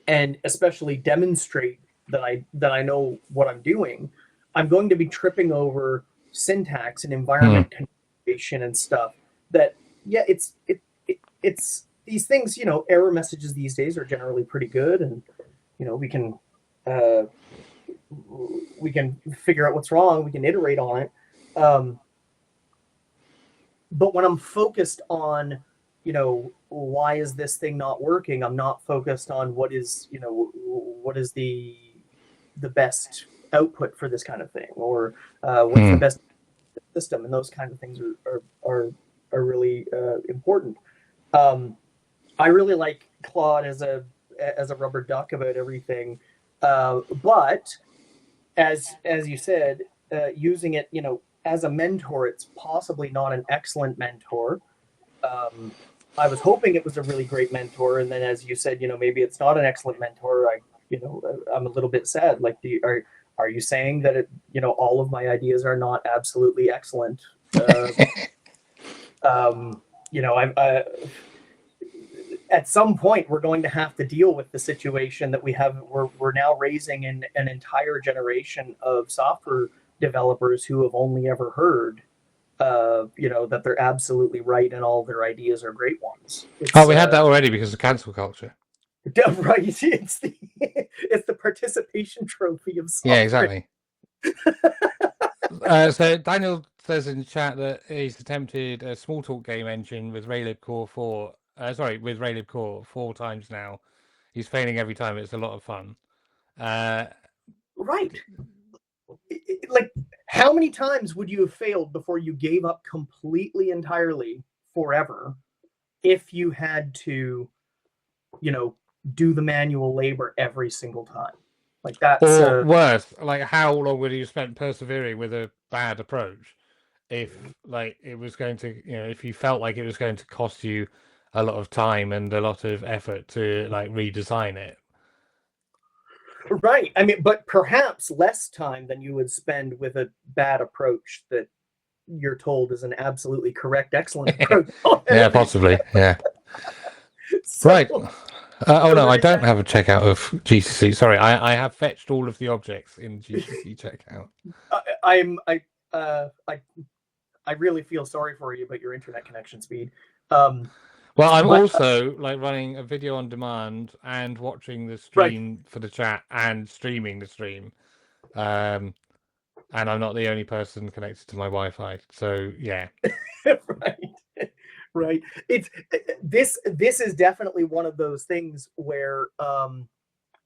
and especially demonstrate that I know what I'm doing, I'm going to be tripping over syntax and environment configuration and stuff. That it's these things. Error messages these days are generally pretty good, and we can figure out what's wrong. We can iterate on it. But when I'm focused on, why is this thing not working? I'm not focused on what is the best output for this kind of thing, or what's the best system, and those kind of things are really important. I really like Claude as a rubber duck about everything, but as you said, using it, as a mentor, it's possibly not an excellent mentor. I was hoping it was a really great mentor, and then as you said, maybe it's not an excellent mentor. I'm a little bit sad. Like, are you saying that all of my ideas are not absolutely excellent? At some point, we're going to have to deal with the situation that we have. We're now raising an entire generation of software developers who have only ever heard, that they're absolutely right and all their ideas are great ones. We had that already because of cancel culture. Right, it's the participation trophy of software. Yeah, exactly. So Daniel says in the chat that he's attempted a Smalltalk game engine with Raylib Core 4. With Raylib Core 4 times now. He's failing every time. It's a lot of fun. Right. Like, how many times would you have failed before you gave up completely, entirely, forever, if you had to, do the manual labor every single time. Like that's Or worse, like how long would you spend persevering with a bad approach if like it was going to, if you felt like it was going to cost you a lot of time and a lot of effort to like redesign it? right. I mean, but perhaps less time than you would spend with a bad approach that you're told is an absolutely correct, excellent approach. Yeah, possibly. Yeah. So, Right. Oh so no, there I is don't that. have a checkout of GCC. Sorry, I have fetched all of the objects in GCC checkout. I really feel sorry for you about your internet connection speed. Well, I'm But also like running a video on demand and watching the right, stream for the chat and streaming the stream. And I'm not the only person connected to my Wi-Fi. So yeah. right, right. It's this is definitely one of those things where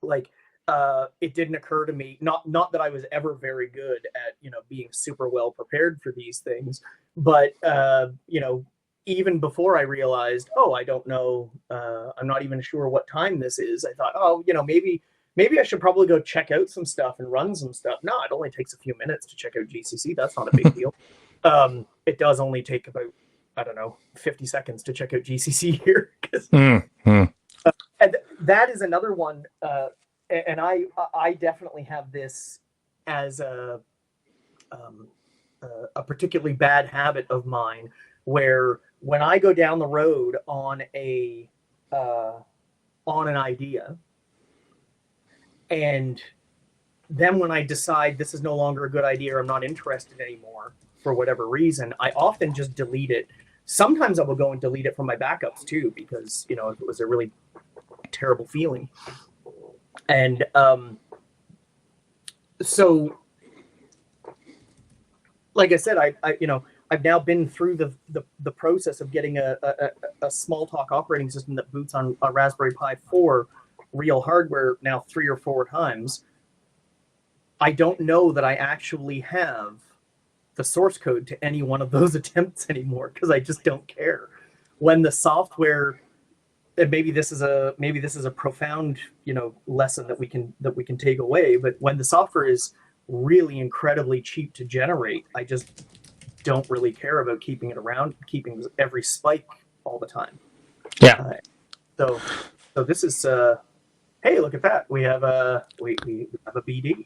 like it didn't occur to me, not that I was ever very good at being super well prepared for these things, but even before I realized, oh, I don't know, I'm not even sure what time this is, I thought, oh, maybe I should probably go check out some stuff and run some stuff. No, it only takes a few minutes to check out GCC. That's not a big deal. It does only take about, I don't know, 50 seconds to check out GCC here. And that is another one. And I definitely have this as a particularly bad habit of mine, where when I go down the road on an idea, and then when I decide this is no longer a good idea or I'm not interested anymore for whatever reason, I often just delete it. Sometimes I will go and delete it from my backups too, because if it was a really terrible feeling. And so, like I said, I've now been through the process of getting a Smalltalk operating system that boots on a Raspberry Pi 4 real hardware now 3 or 4 times. I don't know that I actually have the source code to any one of those attempts anymore, because I just don't care. When the software, and maybe this is a profound lesson that we can take away, but when the software is really incredibly cheap to generate, I just don't really care about keeping it around, keeping every spike all the time. Yeah. So this is hey, look at that, we have a BD.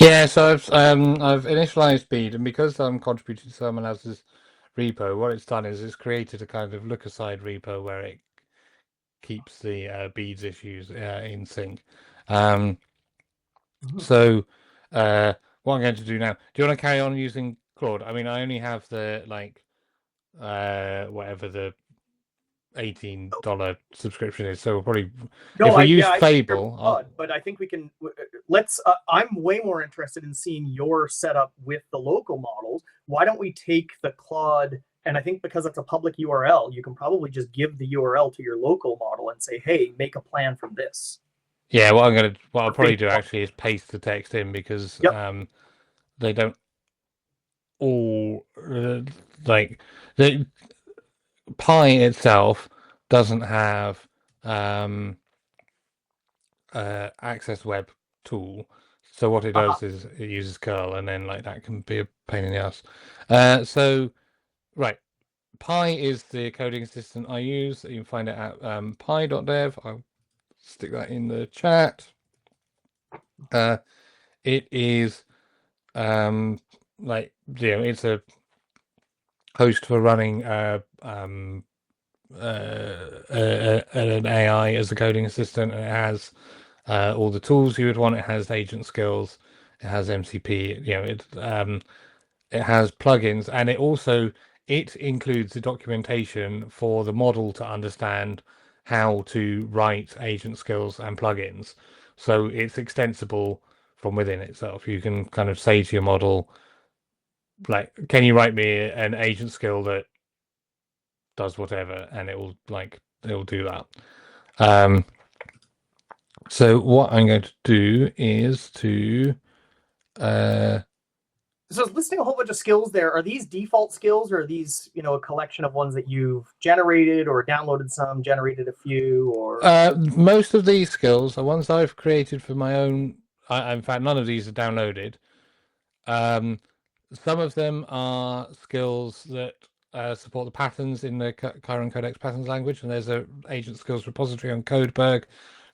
Yeah, so I've initialized bead, and because I'm contributing to someone else's repo, what it's done is it's created a kind of look-aside repo where it keeps the beads issues in sync. So what I'm going to do now, do you want to carry on using Claude? I mean, I only have the whatever the $18 subscription is, so we'll probably if we use Fable, but I think we can. Let's. I'm way more interested in seeing your setup with the local models. Why don't we take the Claude? And I think because it's a public URL, you can probably just give the URL to your local model and say, "Hey, make a plan from this." Yeah, what I'll probably do actually is paste the text in, because they don't all like the Pi itself doesn't have access web tool. So what it does is it uses curl, and then like that can be a pain in the ass. So right, Pi is the coding assistant I use. You can find it at pi.dev. I'll stick that in the chat. It is it's a host for running an AI as a coding assistant, and it has all the tools you would want. It has agent skills, it has MCP, it has plugins, and it includes the documentation for the model to understand how to write agent skills and plugins. So it's extensible from within itself. You can kind of say to your model, like, can you write me an agent skill that does whatever, and it will do that. So what I'm going to do is to So it's listing a whole bunch of skills there. Are these default skills, or are these, a collection of ones that you've generated or downloaded some, generated a few, or? Most of these skills are ones I've created for my own. In fact, none of these are downloaded. Some of them are skills that support the patterns in the Chiron Codex patterns language, and there's a agent skills repository on Codeberg.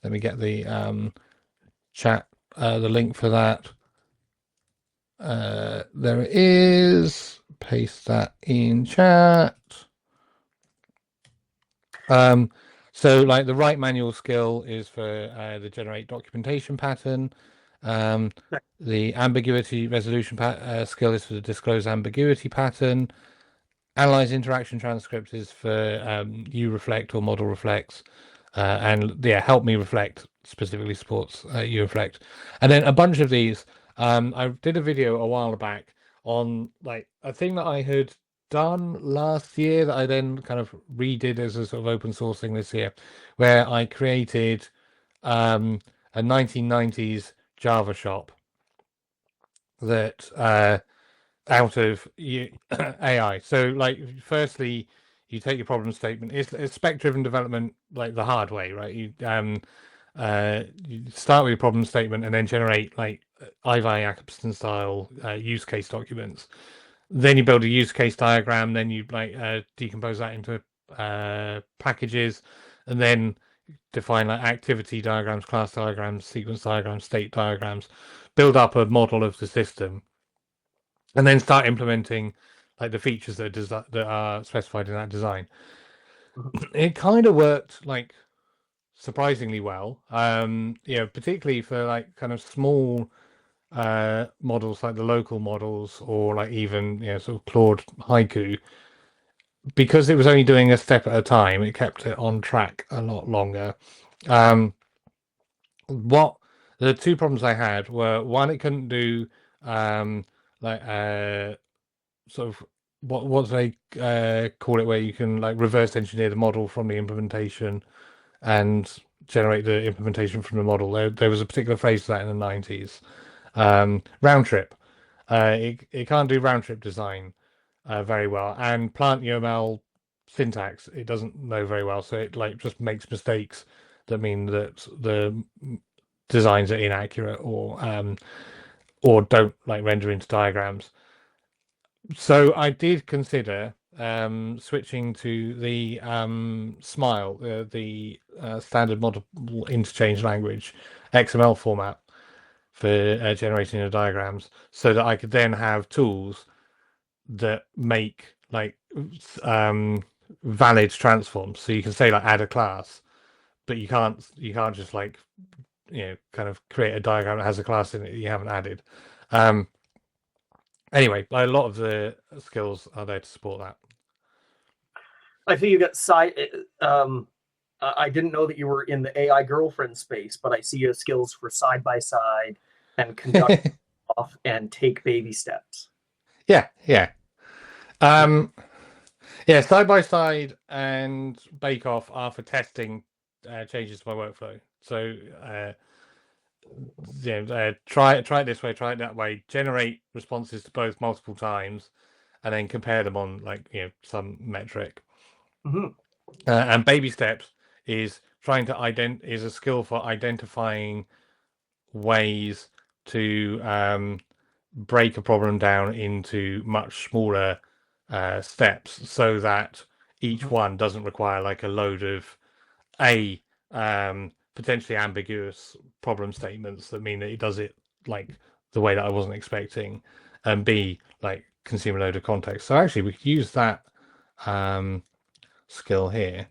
Let me get the chat, the link for that. There it is. Paste that in chat. So like the write manual skill is for the generate documentation pattern. The ambiguity resolution skill is for the disclose ambiguity pattern. Analyze interaction transcript is for ureflect or model reflects. And help me reflect specifically supports ureflect. And then a bunch of these, I did a video a while back on like a thing that I had done last year that I then kind of redid as a sort of open source thing this year, where I created a 1990s Java shop that out of AI. So like, firstly, you take your problem statement. It's spec-driven development, like the hard way, right? You start with your problem statement and then generate like Ivar Jacobson style use case documents. Then you build a use case diagram. Then you like decompose that into packages, and then define like activity diagrams, class diagrams, sequence diagrams, state diagrams. Build up a model of the system, and then start implementing like the features that are specified in that design. It kind of worked like surprisingly well, particularly for like kind of small models like the local models, or like even sort of Claude Haiku. Because it was only doing a step at a time, it kept it on track a lot longer. What the two problems I had were, one, it couldn't do like sort of what do they call it, where you can like reverse engineer the model from the implementation and generate the implementation from the model. There was a particular phrase for that in the 90s. Round trip. It can't do round trip design very well, and plant UML syntax it doesn't know very well, so it like just makes mistakes that mean that the designs are inaccurate or don't like render into diagrams. So I did consider switching to the Smile, the standard model interchange language XML format for generating the diagrams, so that I could then have tools that make like valid transforms. So you can say like add a class, but you can't just like kind of create a diagram that has a class in it that you haven't added. Anyway, a lot of the skills are there to support that. I think you got side. I didn't know that you were in the AI girlfriend space, but I see you have skills for side by side and conduct off and take baby steps. Yeah. Side by side and bake off are for testing changes to my workflow. So try it this way, try it that way, generate responses to both multiple times, and then compare them on like some metric. And baby steps is trying to is a skill for identifying ways to break a problem down into much smaller steps, so that each one doesn't require like a load of potentially ambiguous problem statements that mean that it does it like the way that I wasn't expecting, and B, like consume a load of context. So actually we could use that skill here.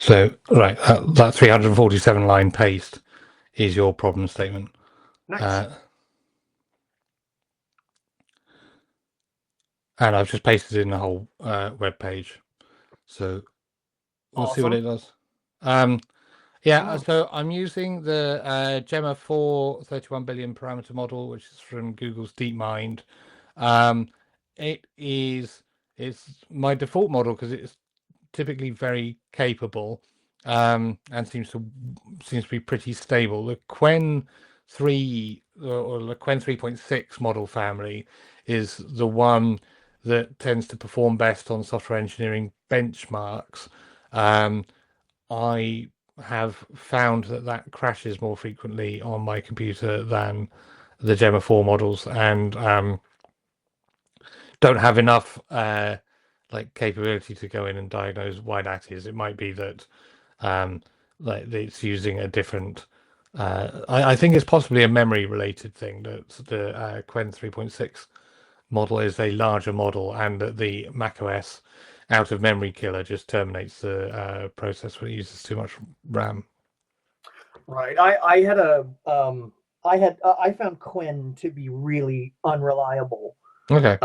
So, right, that 347 line paste is your problem statement. Nice. And I've just pasted in the whole web page. So we'll see what it does. Yeah, so I'm using the Gemma 4 31 billion parameter model, which is from Google's DeepMind. It's my default model because it's typically very capable and seems to be pretty stable. The Qwen 3 or the Qwen 3.6 model family is the one that tends to perform best on software engineering benchmarks. I have found that crashes more frequently on my computer than the Gemma 4 models, and don't have enough like capability to go in and diagnose why that is. It might be that like it's using a different. I think it's possibly a memory related thing, that the Qwen 3.6 model is a larger model, and that the macOS out of memory killer just terminates the process when it uses too much RAM. Right. I found Quen to be really unreliable. Okay.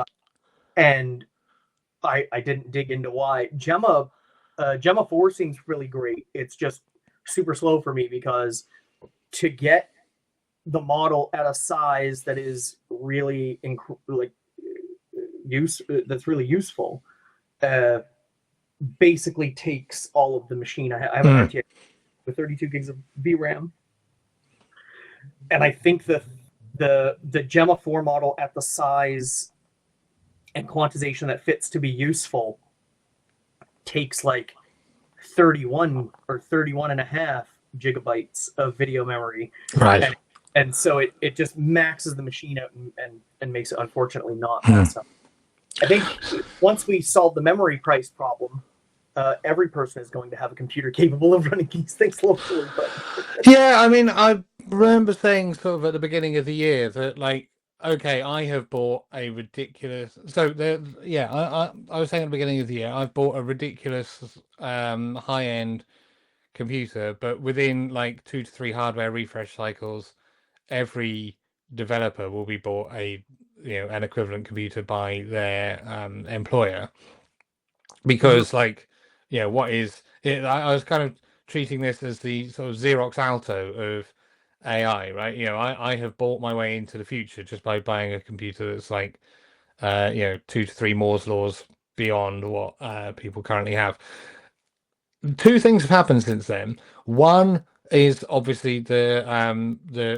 And I didn't dig into why. Gemma 4 seems really great. It's just super slow for me because to get the model at a size that is really that's really useful basically takes all of the machine. I have an RTX with 32 gigs of VRAM, and I think the Gemma 4 model at the size and quantization that fits to be useful takes like 31 or 31 and a half gigabytes of video memory. Right. And so it just maxes the machine out and makes it unfortunately not fast enough. I think once we solve the memory price problem, every person is going to have a computer capable of running these things locally. But yeah, I mean, I remember saying sort of at the beginning of the year that, like, okay, I have bought a ridiculous. So I was saying at the beginning of the year, I've bought a ridiculous high-end computer, but within like 2 to 3 hardware refresh cycles, every developer will be bought an equivalent computer by their employer, because what is it? I was kind of treating this as the sort of Xerox Alto of AI, right? I have bought my way into the future just by buying a computer that's like 2 to 3 Moore's laws beyond what people currently have. Two things have happened since then. One is obviously the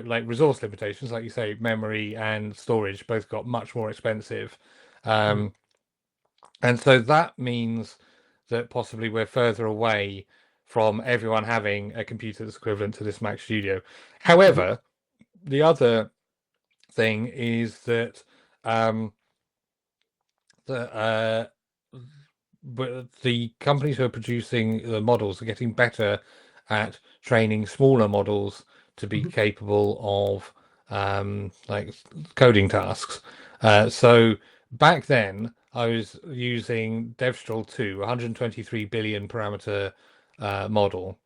like resource limitations, like you say, memory and storage both got much more expensive, and so that means that possibly we're further away from everyone having a computer that's equivalent to this Mac Studio. However, the other thing is that but the companies who are producing the models are getting better at training smaller models to be capable of like coding tasks. So back then I was using DevStrol 2, 123 billion parameter model.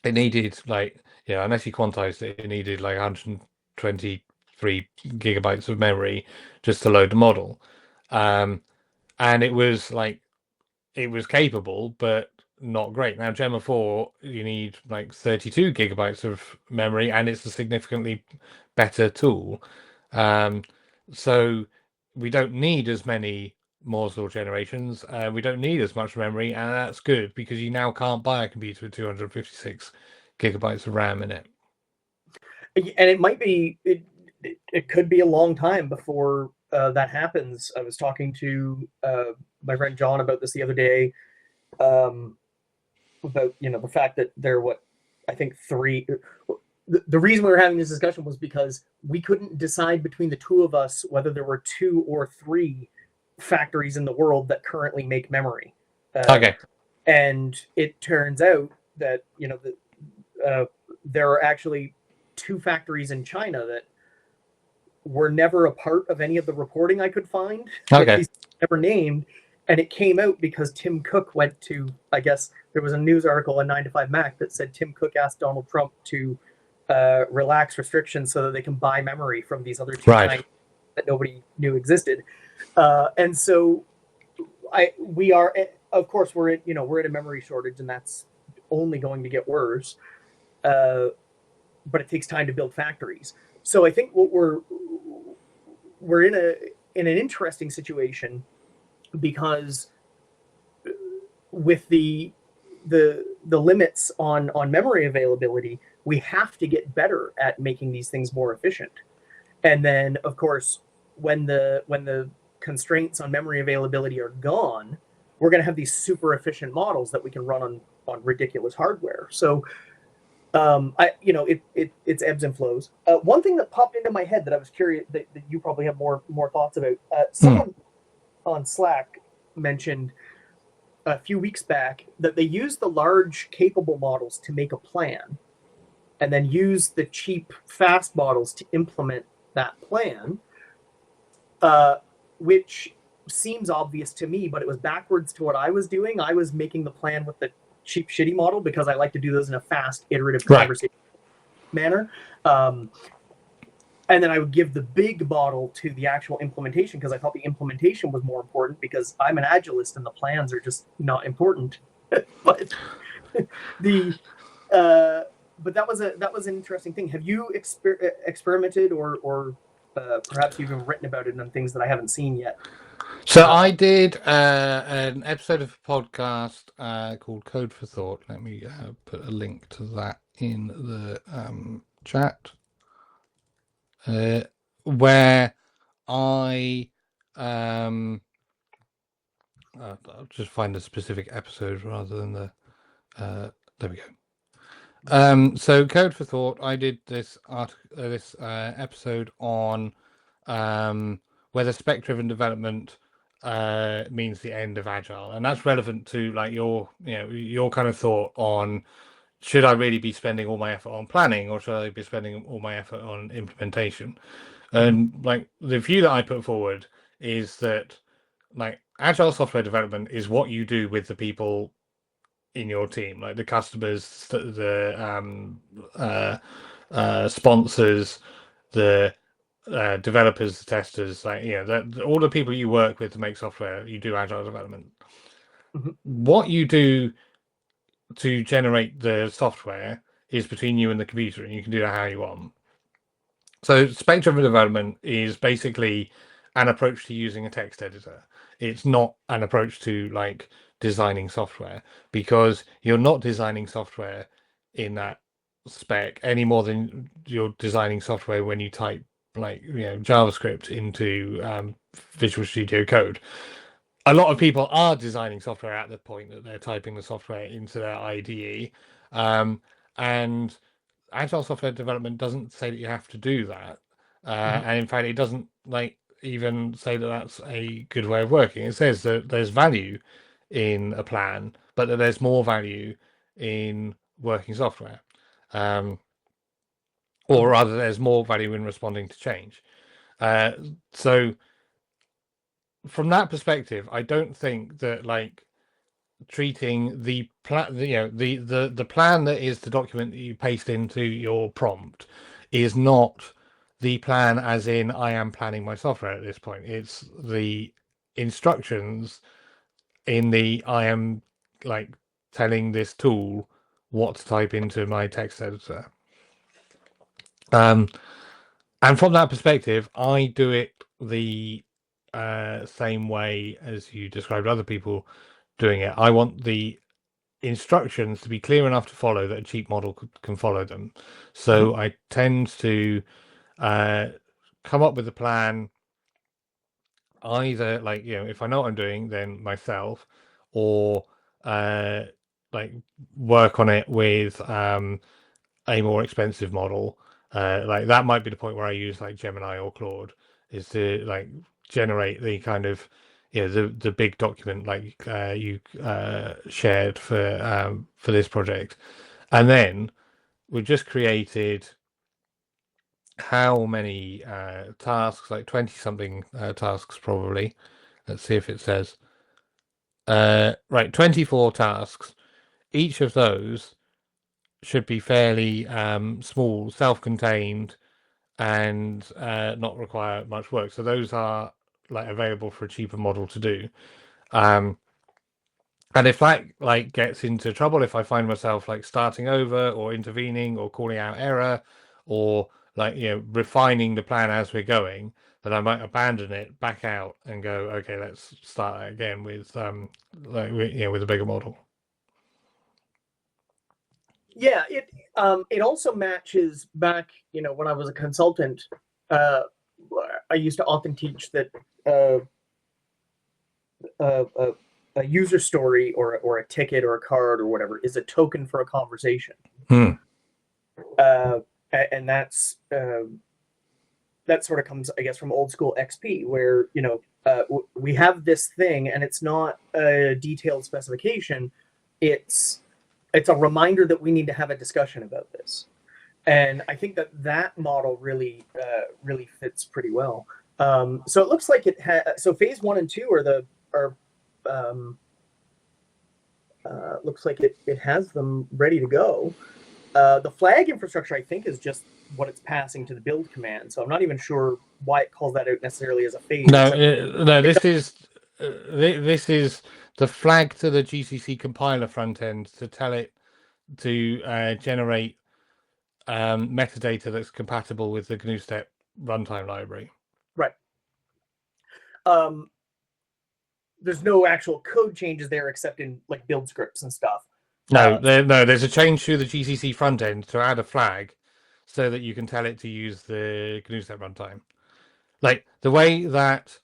It needed unless you quantized it, it needed like 123 gigabytes of memory just to load the model. And it was capable, but not great. Now, Gemma 4, you need like 32 gigabytes of memory, and it's a significantly better tool. So we don't need as many Moore's law generations. We don't need as much memory, and that's good because you now can't buy a computer with 256 gigabytes of RAM in it. And it might be, it could be a long time before that happens. I was talking to my friend John about this the other day, about the fact that there are I think 3. The reason we were having this discussion was because we couldn't decide between the two of us whether there were 2 or 3 factories in the world that currently make memory. Okay. And it turns out that there are actually 2 factories in China that were never a part of any of the reporting I could find. Okay. Never named, And it came out because Tim Cook went to, I guess there was a news article on 9 to 5 Mac that said Tim Cook asked Donald Trump to relax restrictions so that they can buy memory from these other two Right. Chinese that nobody knew existed. And so we are, of course, we're in a memory shortage, and that's only going to get worse. But it takes time to build factories. So I think what we're in an interesting situation, because with the limits on memory availability, we have to get better at making these things more efficient. And then, of course, when the constraints on memory availability are gone, we're going to have these super efficient models that we can run on ridiculous hardware. So it's ebbs and flows. One thing that popped into my head that I was curious that you probably have more thoughts about. Someone on Slack mentioned a few weeks back that they use the large capable models to make a plan, and then use the cheap fast models to implement that plan, which seems obvious to me, but it was backwards to what I was doing. I was making the plan with the cheap shitty model because I like to do those in a fast iterative conversation manner. And then I would give the big model to the actual implementation because I thought the implementation was more important, because I'm an agilist and the plans are just not important. But but that was an interesting thing. Have you experimented or perhaps you've even written about it on things that I haven't seen yet? So I did an episode of a podcast called Code for Thought. Let me put a link to that in the chat, where I I'll just find a specific episode rather than the there we go. So Code for Thought, I did this episode on whether spec-driven development means the end of agile, and that's relevant to like your kind of thought on, should I really be spending all my effort on planning, or should I be spending all my effort on implementation? And like the view that I put forward is that like agile software development is what you do with the people in your team, like the customers, the sponsors, the developers, the testers, like all the people you work with to make software. You do agile development. What you do to generate the software is between you and the computer, and you can do that how you want. So spec-driven development is basically an approach to using a text editor. It's not an approach to like designing software, because you're not designing software in that spec any more than you're designing software when you type like JavaScript into Visual Studio Code. A lot of people are designing software at the point that they're typing the software into their IDE, and agile software development doesn't say that you have to do that, and in fact, it doesn't like even say that that's a good way of working. It says that there's value in a plan, but that there's more value in working software, or rather, there's more value in responding to change. So, from that perspective, I don't think that like treating the plan, the plan that is the document that you paste into your prompt is not the plan as in I am planning my software at this point. It's the instructions in the I am like telling this tool what to type into my text editor. And from that perspective, I do it the same way as you described other people doing it. I want the instructions to be clear enough to follow that a cheap model can follow them. So I tend to come up with a plan, either like if I know what I'm doing, then myself, or like work on it with a more expensive model. Like that might be the point where I use like Gemini or Claude, is to like generate the kind of the big document like you shared for this project. And then we've just created how many tasks, like 20 something tasks probably. Let's see if it says. right, 24 tasks. Each of those should be fairly small, self-contained, and not require much work. So those are like available for a cheaper model to do. And if that like gets into trouble, if I find myself like starting over or intervening or calling out error or like refining the plan as we're going, then I might abandon it, back out, and go, okay, let's start again with with a bigger model. Yeah, it also matches back, when I was a consultant. I used to often teach that uh, uh, a user story or a ticket or a card or whatever is a token for a conversation. And that sort of comes, I guess, from old school XP, where we have this thing and it's not a detailed specification. It's a reminder that we need to have a discussion about this, and I think that model really fits pretty well. So it looks like so phase 1 and 2 looks like it has them ready to go. The flag infrastructure, I think, is just what it's passing to the build command. So I'm not even sure why it calls that out necessarily as a phase. No, this is the flag to the GCC compiler front end to tell it to generate metadata that's compatible with the GNUstep runtime library. Right. There's no actual code changes there except in like build scripts and stuff. No, there's a change to the GCC front end to add a flag so that you can tell it to use the GNUstep runtime. Like the way that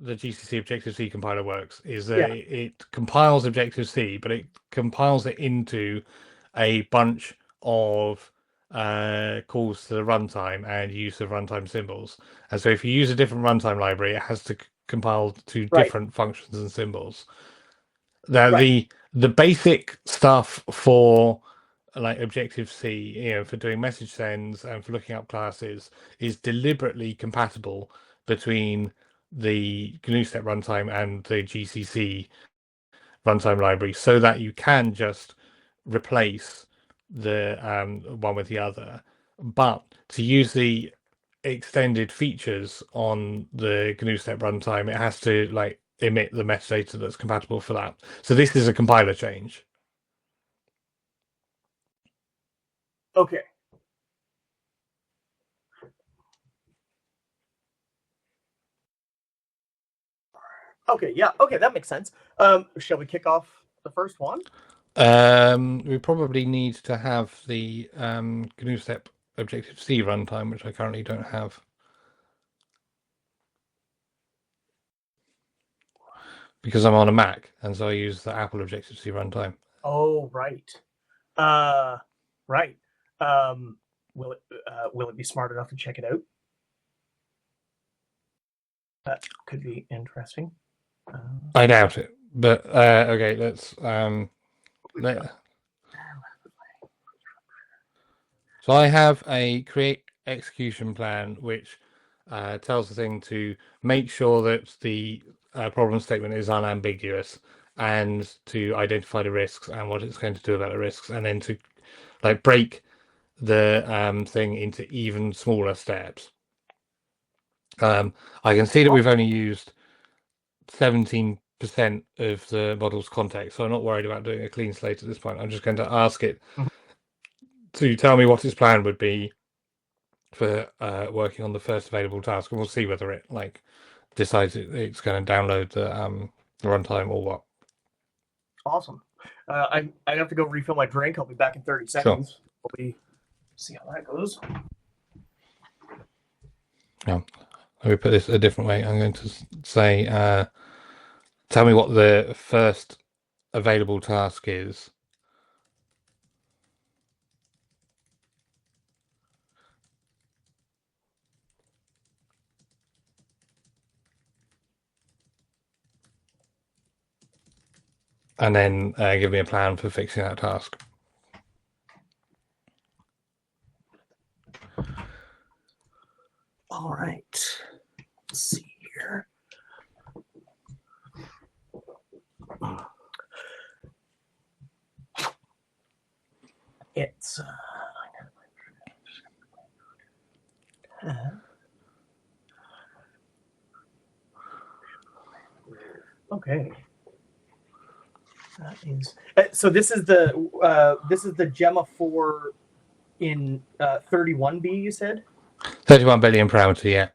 the GCC Objective-C compiler works is that it compiles Objective-C, but it compiles it into a bunch of calls to the runtime and use of runtime symbols. And so if you use a different runtime library, it has to compile to different functions and symbols. Now, the basic stuff for like Objective-C, for doing message sends and for looking up classes is deliberately compatible between the GNUstep runtime and the GCC runtime library so that you can just replace the one with the other. But to use the extended features on the GNUstep runtime, it has to like emit the metadata that's compatible for that. So this is a compiler change. Okay. Okay, yeah. Okay, that makes sense. Shall we kick off the first one? We probably need to have the GNUstep Objective-C runtime, which I currently don't have. Because I'm on a Mac, and so I use the Apple Objective-C runtime. Oh, right. Right. Will it be smart enough to check it out? That could be interesting. I doubt it, but okay, let's So I have a create execution plan which tells the thing to make sure that the problem statement is unambiguous and to identify the risks and what it's going to do about the risks, and then to like break the thing into even smaller steps. I can see that we've only used 17% of the model's context, so I'm not worried about doing a clean slate at this point. I'm just going to ask it to tell me what its plan would be for working on the first available task, and we'll see whether it like decides it's going to download the runtime or what. Awesome. I have to go refill my drink. I'll be back in 30 seconds. Sure. We'll see how that goes. Yeah. Let me put this a different way. I'm going to say, tell me what the first available task is. And then give me a plan for fixing that task. All right. Let's see here. It's okay. That is so. This is the Gemma 4 in 31B. You said 31 billion parameter, yeah.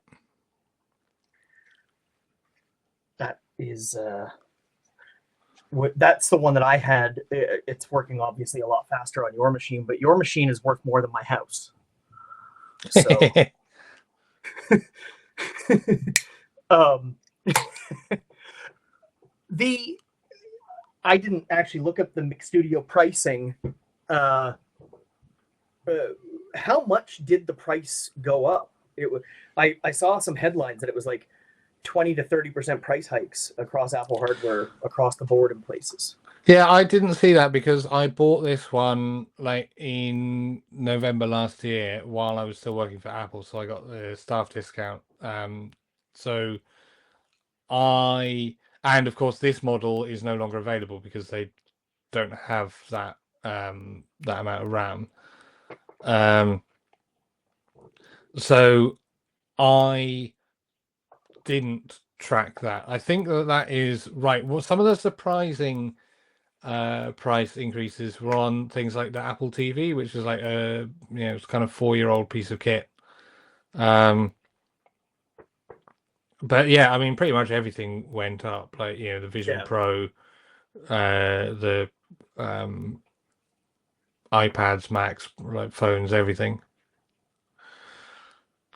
that is. That's the one that I had. It's working obviously a lot faster on your machine, but your machine is worth more than my house. So, I didn't actually look up the McStudio pricing. How much did the price go up? I saw some headlines that it was like 20 to 30% price hikes across Apple hardware across the board in places. Yeah, I didn't see that because I bought this one like in November last year while I was still working for Apple, so I got the staff discount. So and of course this model is no longer available because they don't have that that amount of RAM. So I didn't track that. I think that is right. Well, some of the surprising price increases were on things like the Apple TV, which is like it's kind of 4-year-old piece of kit. But yeah, I mean, pretty much everything went up. Like the Vision Pro, the iPads, Macs, like phones, everything.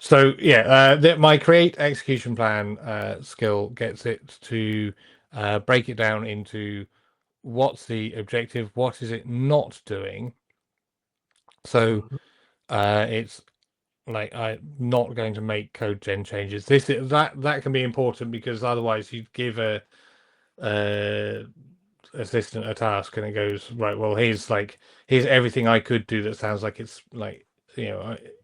So yeah, my create execution plan skill gets it to break it down into what's the objective, what is it not doing. So it's like I'm not going to make code gen changes. That can be important because otherwise you give a assistant a task and it goes right. Well, here's everything I could do that sounds like it's like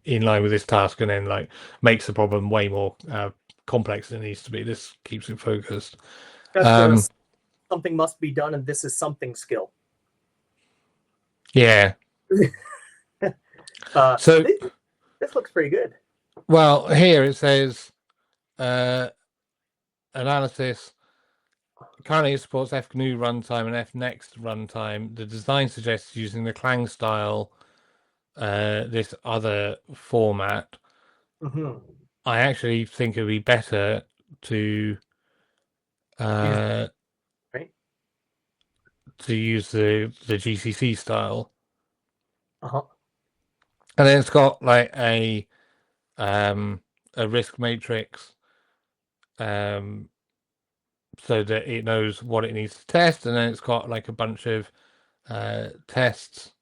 in line with this task, and then like makes the problem way more complex than it needs to be. This keeps it focused. Something must be done, and this is something skill. Yeah. So this looks pretty good. Well, here it says analysis. Currently it supports FGNU runtime and FNext runtime. The design suggests using the Clang style, this other format. I actually think it would be better to to use the GCC style. And then it's got like a risk matrix, so that it knows what it needs to test, and then it's got like a bunch of tests,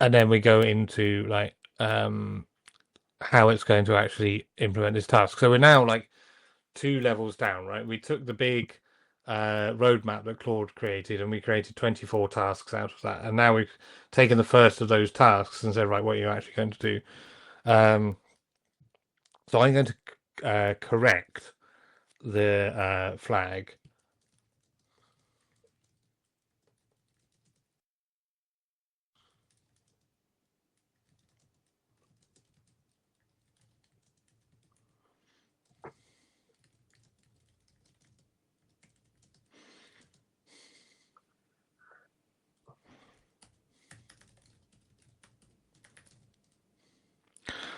and then we go into like how it's going to actually implement this task. So we're now like 2 levels down, right? We took the big roadmap that Claude created, and we created 24 tasks out of that, and now we've taken the first of those tasks and said, right, what are you actually going to do? So I'm going to correct the flag.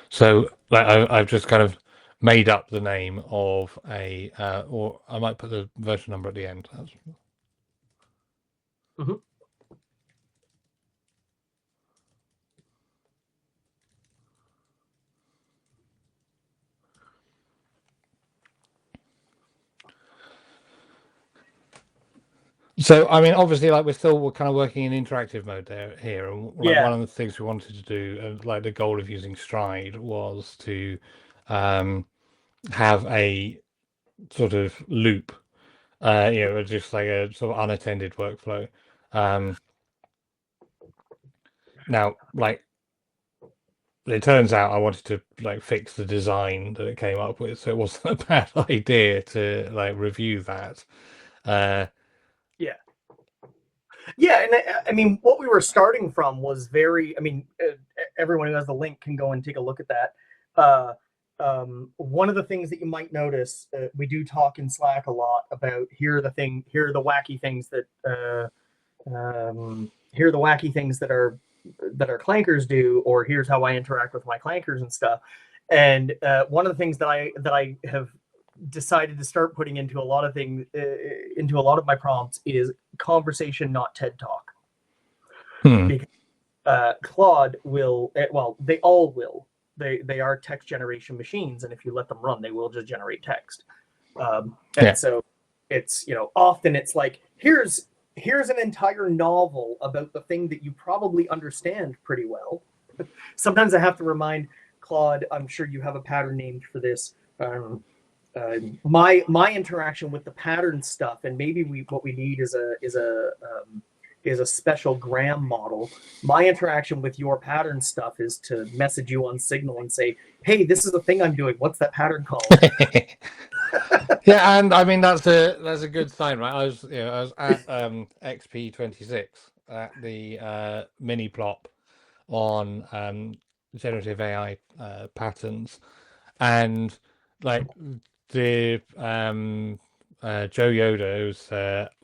So I've just kind of made up the name of a, or I might put the version number at the end. So, I mean, obviously, like we're kind of working in interactive mode here, and like one of the things we wanted to do, like the goal of using Stride, was to have a sort of loop, just like a sort of unattended workflow. Now, like it turns out, I wanted to like fix the design that it came up with, so it wasn't a bad idea to like review that. Yeah, and I mean, what we were starting from was very. I mean, everyone who has the link can go and take a look at that. One of the things that you might notice, we do talk in Slack a lot about here are the wacky things that here are the wacky things that are clankers do, or here's how I interact with my clankers and stuff. And one of the things that I have decided to start putting into a lot of things into a lot of my prompts is conversation, not TED Talk. Because Claude will, well, they all will. They are text generation machines, and if you let them run, they will just generate text. So it's, often it's like, here's an entire novel about the thing that you probably understand pretty well. Sometimes I have to remind Claude, I'm sure you have a pattern named for this. My interaction with the pattern stuff, and maybe what we need is a special Gram model. My interaction with your pattern stuff is to message you on Signal and say, "Hey, this is the thing I'm doing. What's that pattern called?" Yeah, and I mean that's a good sign, right? I was at XP26 at the mini plop on generative AI patterns, and like the Joe Yoda, who's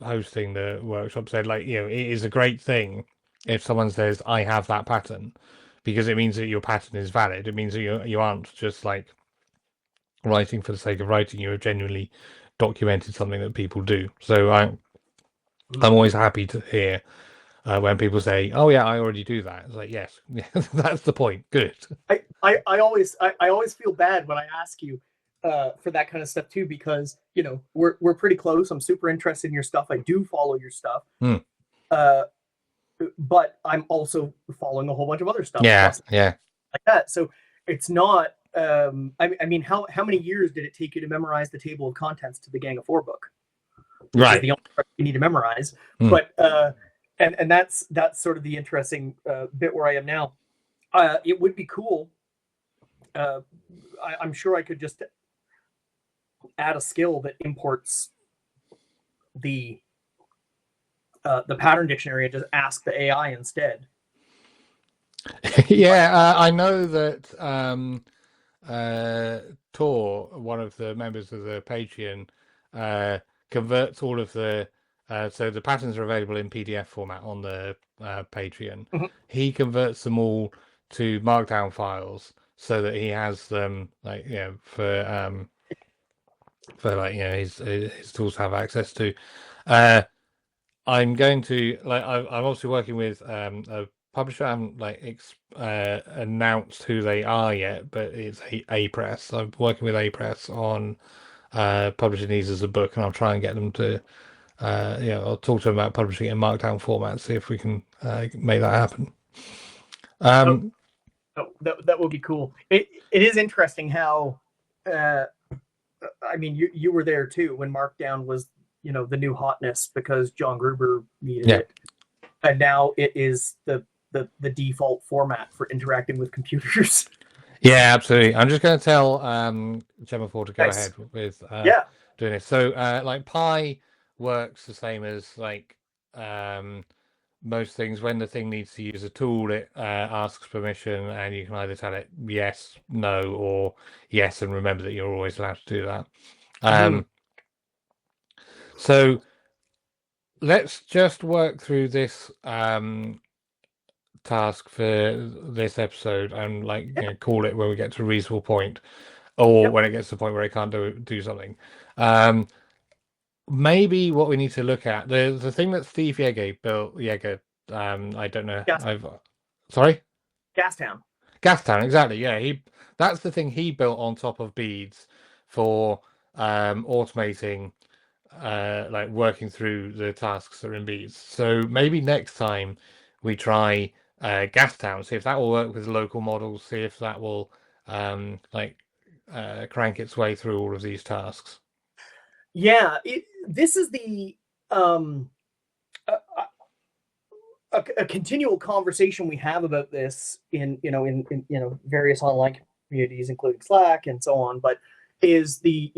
hosting the workshop, said, like, it is a great thing if someone says, I have that pattern, because it means that your pattern is valid. It means that you aren't just like writing for the sake of writing. You have genuinely documented something that people do. So I'm always happy to hear when people say, "Oh yeah, I already do that." It's like, yes, that's the point. Good. I always feel bad when I ask you for that kind of stuff too, because we're pretty close. I'm super interested in your stuff. I do follow your stuff, but I'm also following a whole bunch of other stuff. Yeah, like that. So it's not. I mean, how many years did it take you to memorize the table of contents to the Gang of Four book? Right. The only part you need to memorize, but and that's sort of the interesting bit where I am now. It would be cool. I'm sure I could just add a skill that imports the pattern dictionary and just ask the AI instead. Yeah, I know that Tor, one of the members of the Patreon, converts all of the so the patterns are available in PDF format on the Patreon. He converts them all to Markdown files so that he has them for his tools to have access to. I'm going to I'm also working with a publisher. I haven't announced who they are yet, but it's A-Press. I'm working with A-Press on publishing these as a book, and I'll try and get them to I'll talk to them about publishing it in Markdown format, see if we can make that happen. That would be cool. It is interesting how I mean, you were there too when Markdown was the new hotness because John Gruber needed it, and now it is the default format for interacting with computers. Yeah, absolutely. I'm just going to tell Gemma4 to go ahead with doing this. So like Pi works the same as like most things. When the thing needs to use a tool, it asks permission, and you can either tell it yes, no, or yes, and remember that you're always allowed to do that. So let's just work through this task for this episode and call it when we get to a reasonable point, or when it gets to the point where I can't do something. Maybe what we need to look at, the thing that Steve Yeager built, I don't know. Sorry? Gastown, exactly. Yeah, that's the thing he built on top of beads for automating working through the tasks that are in beads. So maybe next time we try Gastown, see if that will work with local models, see if that will crank its way through all of these tasks. Yeah, this is the a continual conversation we have about this in various online communities, including Slack and so on. But is the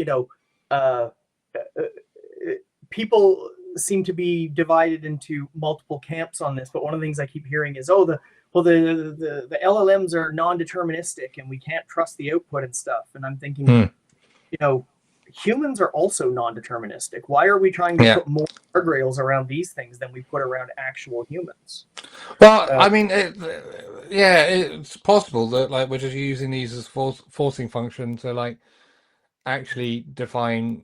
people seem to be divided into multiple camps on this, but one of the things I keep hearing is, the LLMs are non-deterministic and we can't trust the output and stuff. And I'm thinking, humans are also non-deterministic. Why are we trying to put more guardrails around these things than we put around actual humans? Well, I mean, it's possible that like we're just using these as forcing function to like actually define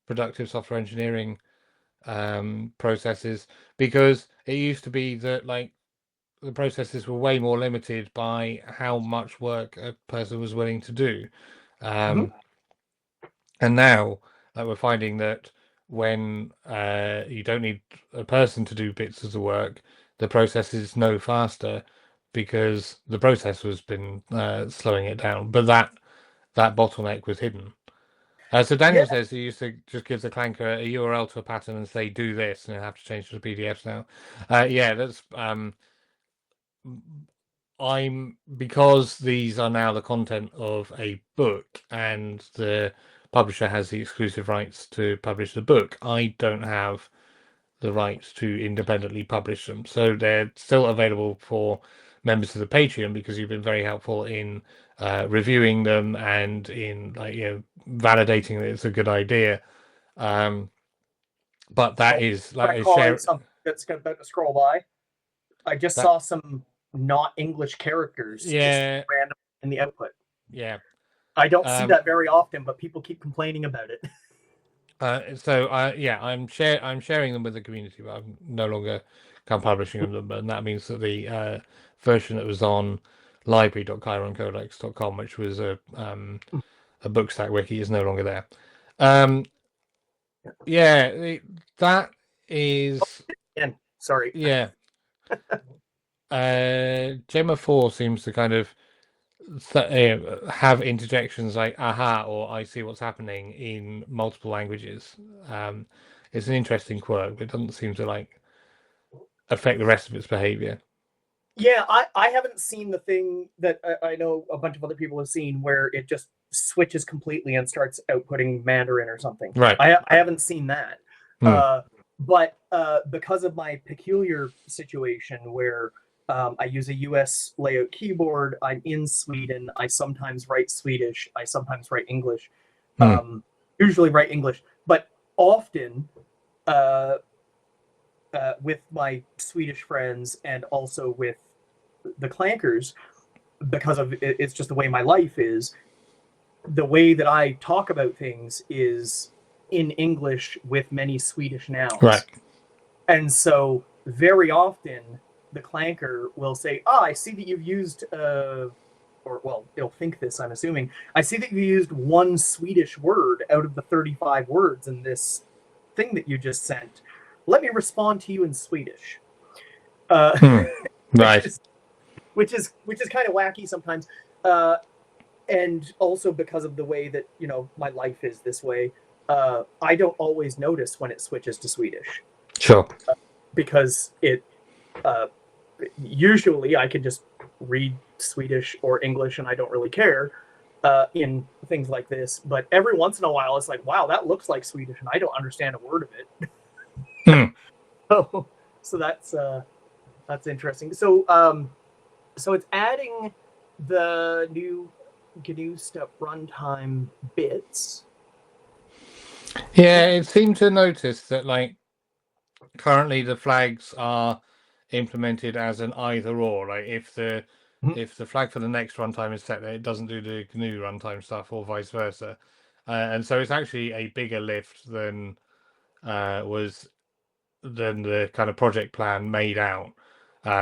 productive software engineering processes, because it used to be that like the processes were way more limited by how much work a person was willing to do, and now like we're finding that when you don't need a person to do bits of the work, the process is no faster because the process has been slowing it down, but that bottleneck was hidden. So Daniel says he used to just give the clanker a URL to a pattern and say, do this, and you have to change to the PDFs now. That's because these are now the content of a book and the publisher has the exclusive rights to publish the book, I don't have the rights to independently publish them. So they're still available for members of the Patreon, because you've been very helpful in reviewing them and in validating that it's a good idea. But that is like something that's about to scroll by. I just saw some not English characters just random in the output. Yeah. I don't see that very often, but people keep complaining about it. I'm sharing them with the community, but I'm no longer publishing them, and that means that the version that was on library.chironcodex.com, which was a Bookstack wiki, is no longer there. That is. Sorry. Yeah. Gemma 4 seems to kind of have interjections like aha or I see what's happening in multiple languages. It's an interesting quirk, but it doesn't seem to like affect the rest of its behavior. Yeah, I haven't seen the thing that I know a bunch of other people have seen where it just switches completely and starts outputting Mandarin or something. Right. I haven't seen that. But because of my peculiar situation where I use a US layout keyboard, I'm in Sweden, I sometimes write Swedish, I sometimes write English, usually write English, but often with my Swedish friends and also with the clankers, because of it's just the way my life is, the way that I talk about things is in English with many Swedish nouns. Right. And so very often the clanker will say, I see that you've used, it'll think this, I'm assuming. I see that you used one Swedish word out of the 35 words in this thing that you just sent. Let me respond to you in Swedish. Right. Which is kind of wacky sometimes. And also because of the way that, my life is this way, I don't always notice when it switches to Swedish. Sure. Because it usually I can just read Swedish or English and I don't really care in things like this. But every once in a while it's like, wow, that looks like Swedish and I don't understand a word of it. So that's interesting. So it's adding the new GNUstep runtime bits. Yeah, it seemed to notice that like currently the flags are implemented as an either or. Like if the flag for the next runtime is set there, it doesn't do the GNU runtime stuff, or vice versa. And so it's actually a bigger lift than the kind of project plan made out,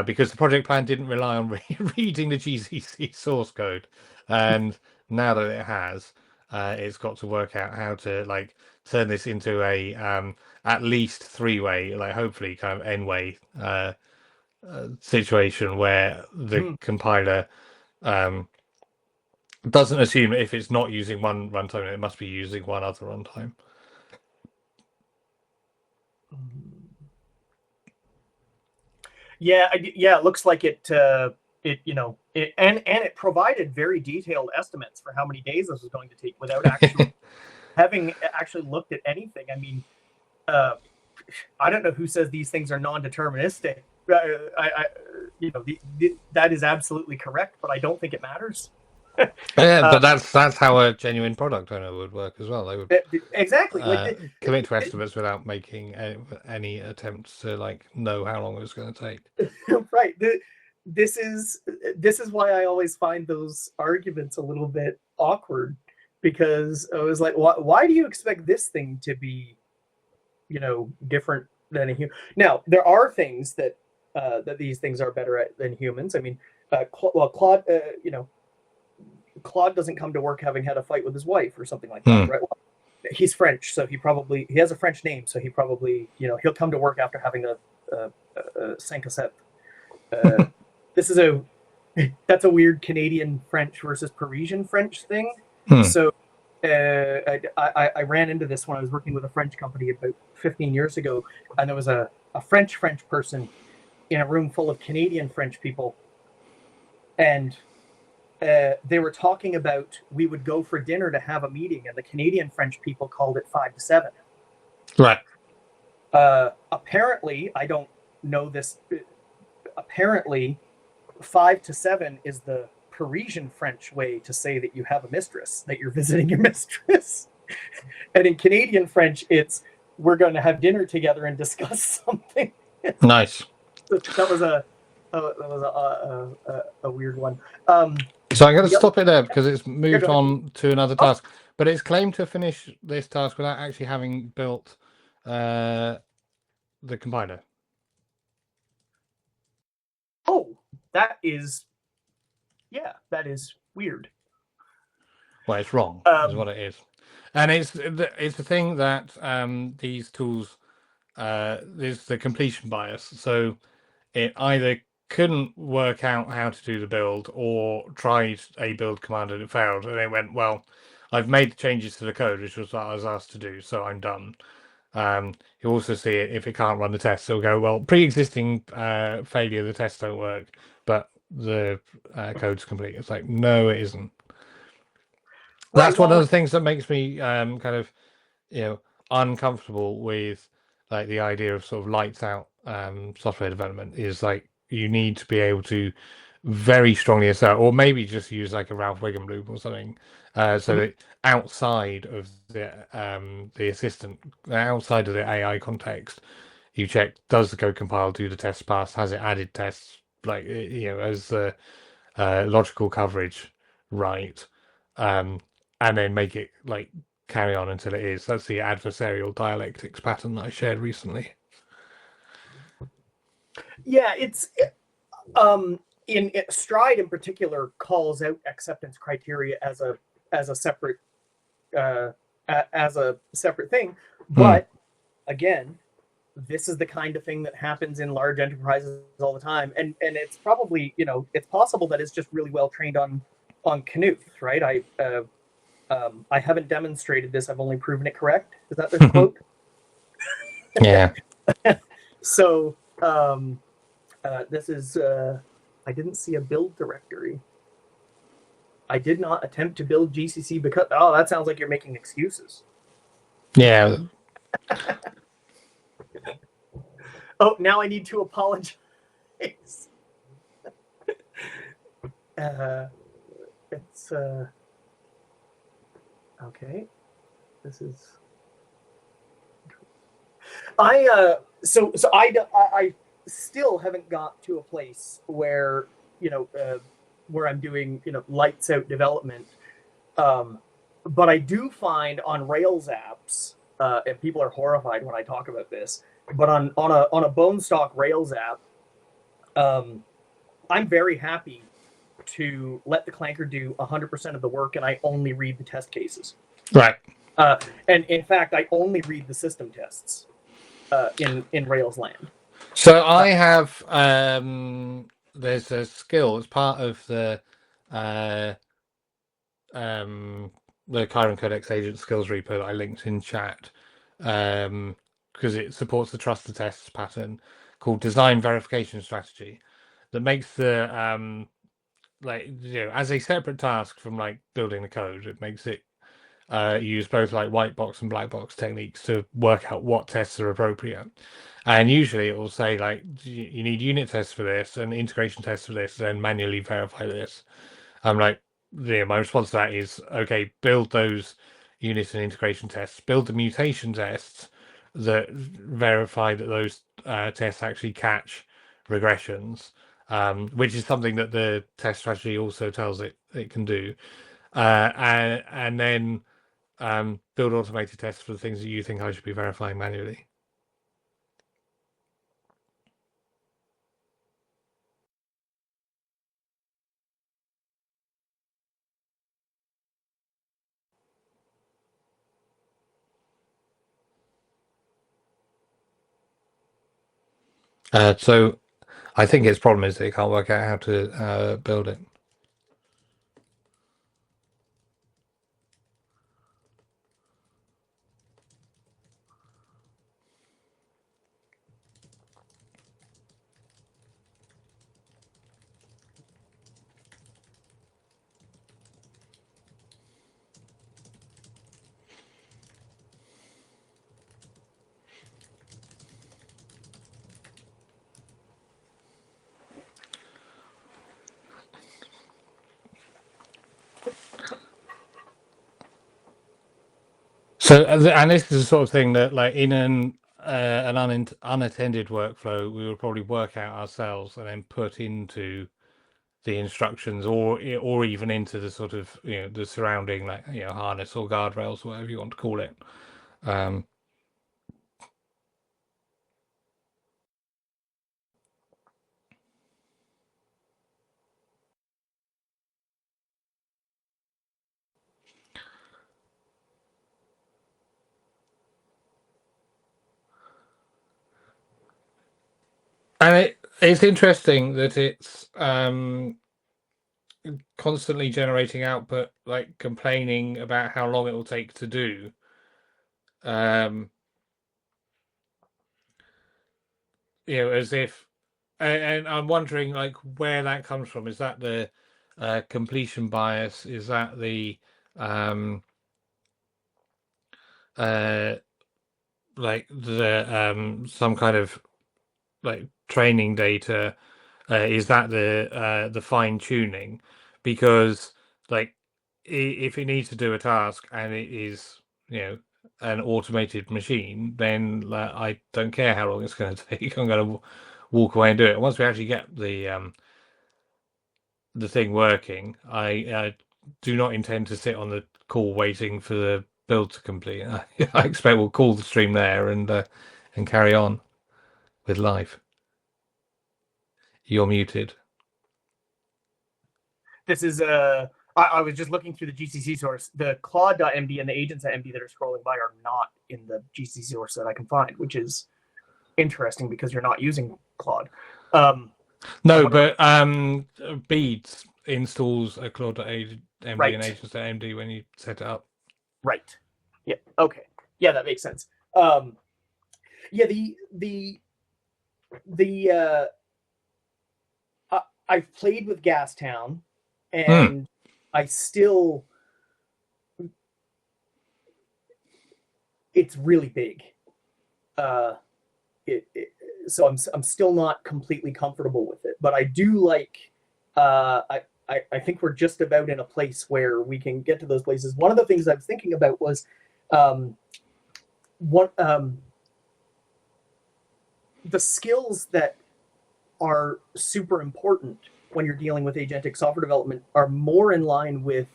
because the project plan didn't rely on reading the GCC source code, and now that it has, it's got to work out how to like turn this into a at least three-way, like hopefully kind of n-way situation where the compiler doesn't assume if it's not using one runtime, it must be using one other runtime. Yeah, it looks like it provided very detailed estimates for how many days this was going to take without actually having looked at anything. I mean, I don't know who says these things are non-deterministic. That is absolutely correct, but I don't think it matters. Yeah, but that's how a genuine product owner would work as well. They would exactly commit to estimates without making any attempts to like know how long it was going to take. Right. This is why I always find those arguments a little bit awkward, because I was like, why do you expect this thing to be, different than a human? Now, there are things that these things are better at than humans. I mean, Claude, Claude doesn't come to work having had a fight with his wife or something like that, right? Well, he's French, so he has a French name, so he probably, he'll come to work after having a 5-7. That's a weird Canadian French versus Parisian French thing. So I ran into this when I was working with a French company about 15 years ago, and there was a French person in a room full of Canadian French people, and they were talking about, we would go for dinner to have a meeting, and the Canadian French people called it 5-7. Right. Apparently, I don't know this. Apparently, 5-7 is the Parisian French way to say that you have a mistress, that you're visiting your mistress. And in Canadian French, it's, we're going to have dinner together and discuss something. Nice. That was a weird one. So I'm going to stop it there because it's moved on to another task. But it's claimed to finish this task without actually having built the compiler. Oh, that is weird. Well, it's wrong, is what it is. And it's the thing that these tools, there's the completion bias. So it either couldn't work out how to do the build or tried a build command and it failed. And it went, well, I've made the changes to the code, which was what I was asked to do, so I'm done. You also see it if it can't run the test. So it'll go, well, pre-existing failure, the tests don't work, but the code's complete. It's like, no, it isn't. Right, that's one of the things that makes me kind of, uncomfortable with like the idea of sort of lights out software development, is like you need to be able to very strongly assert, or maybe just use like a Ralph Wiggum loop or something, so that outside of the assistant, outside of the AI context, you check, does the code compile, do the tests pass, has it added tests, like as the logical coverage right, and then make it like carry on until it is. That's the adversarial dialectics pattern that I shared recently. Yeah, it's in Stride in particular calls out acceptance criteria as a separate thing, but again, this is the kind of thing that happens in large enterprises all the time, and it's probably, it's possible that it's just really well trained on GNU, right? I haven't demonstrated this. I've only proven it correct. Is that the quote? Yeah. So this is, I didn't see a build directory. I did not attempt to build GCC because, that sounds like you're making excuses. Yeah. Oh, now I need to apologize. It's okay. This is I still haven't got to a place where where I'm doing lights out development, but I do find on Rails apps, and people are horrified when I talk about this, but on a bone stock Rails app, I'm very happy to let the clanker do 100% of the work, and I only read the test cases. Right. And in fact, I only read the system tests in Rails land. So I have there's a skill as part of the Chiron Codex agent skills repo that I linked in chat, because it supports the trust the tests pattern, called design verification strategy, that makes the as a separate task from like building the code. It makes it use both like white box and black box techniques to work out what tests are appropriate. And usually it will say like you need unit tests for this and integration tests for this, and then manually verify this. I'm like, my response to that is, okay, build those unit and integration tests, build the mutation tests that verify that those tests actually catch regressions, which is something that the test strategy also tells it can do. And then build automated tests for the things that you think I should be verifying manually. So I think its problem is that it can't work out how to build it. So, and this is the sort of thing that, like, in an unattended workflow, we would probably work out ourselves and then put into the instructions, or even into the sort of the surrounding, like harness or guardrails, whatever you want to call it. And it's interesting that it's constantly generating output, like complaining about how long it will take to do. As if, and I'm wondering like where that comes from. Is that the completion bias? Is that the like the some kind of like training data? Is that the fine tuning? Because like if it needs to do a task and it is an automated machine, then I don't care how long it's going to take. I'm going to walk away and do it. Once we actually get the thing working, I do not intend to sit on the call waiting for the build to complete. I expect we'll call the stream there and carry on with life. You're muted. This is I was just looking through the GCC source. The Claude.md and the agents.md that are scrolling by are not in the GCC source that I can find, which is interesting because you're not using Claude. No, but Beads installs a Claude.md Right. and agents.md when you set it up. Right. Yeah. Okay. Yeah, that makes sense. Yeah, I've played with Gastown, and I still, it's really big. So I'm still not completely comfortable with it, but I do like. I think we're just about in a place where we can get to those places. One of the things I was thinking about was, the skills that are super important when you're dealing with agentic software development are more in line with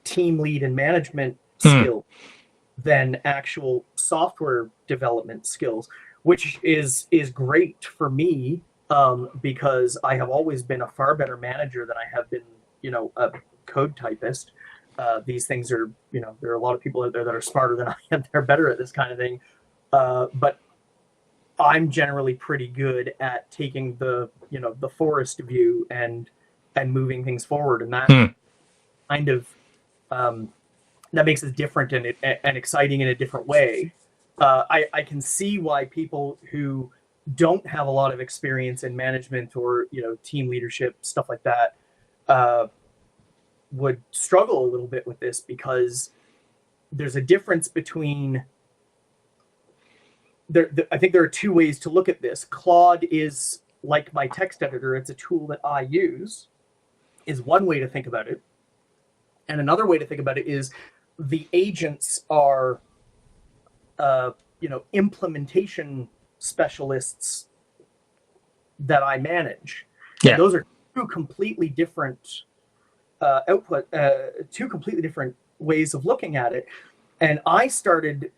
team lead and management skill than actual software development skills, which is great for me, because I have always been a far better manager than I have been, a code typist. These things are, there are a lot of people out there that are smarter than I am. They're better at this kind of thing. But I'm generally pretty good at taking the forest view and moving things forward, and that kind of that makes it different and exciting in a different way. I can see why people who don't have a lot of experience in management or team leadership, stuff like that, would struggle a little bit with this, because there's a difference between I think there are two ways to look at this. Claude is like my text editor. It's a tool that I use, is one way to think about it. And another way to think about it is the agents are, implementation specialists that I manage. Yeah. And those are two completely different two completely different ways of looking at it. And I started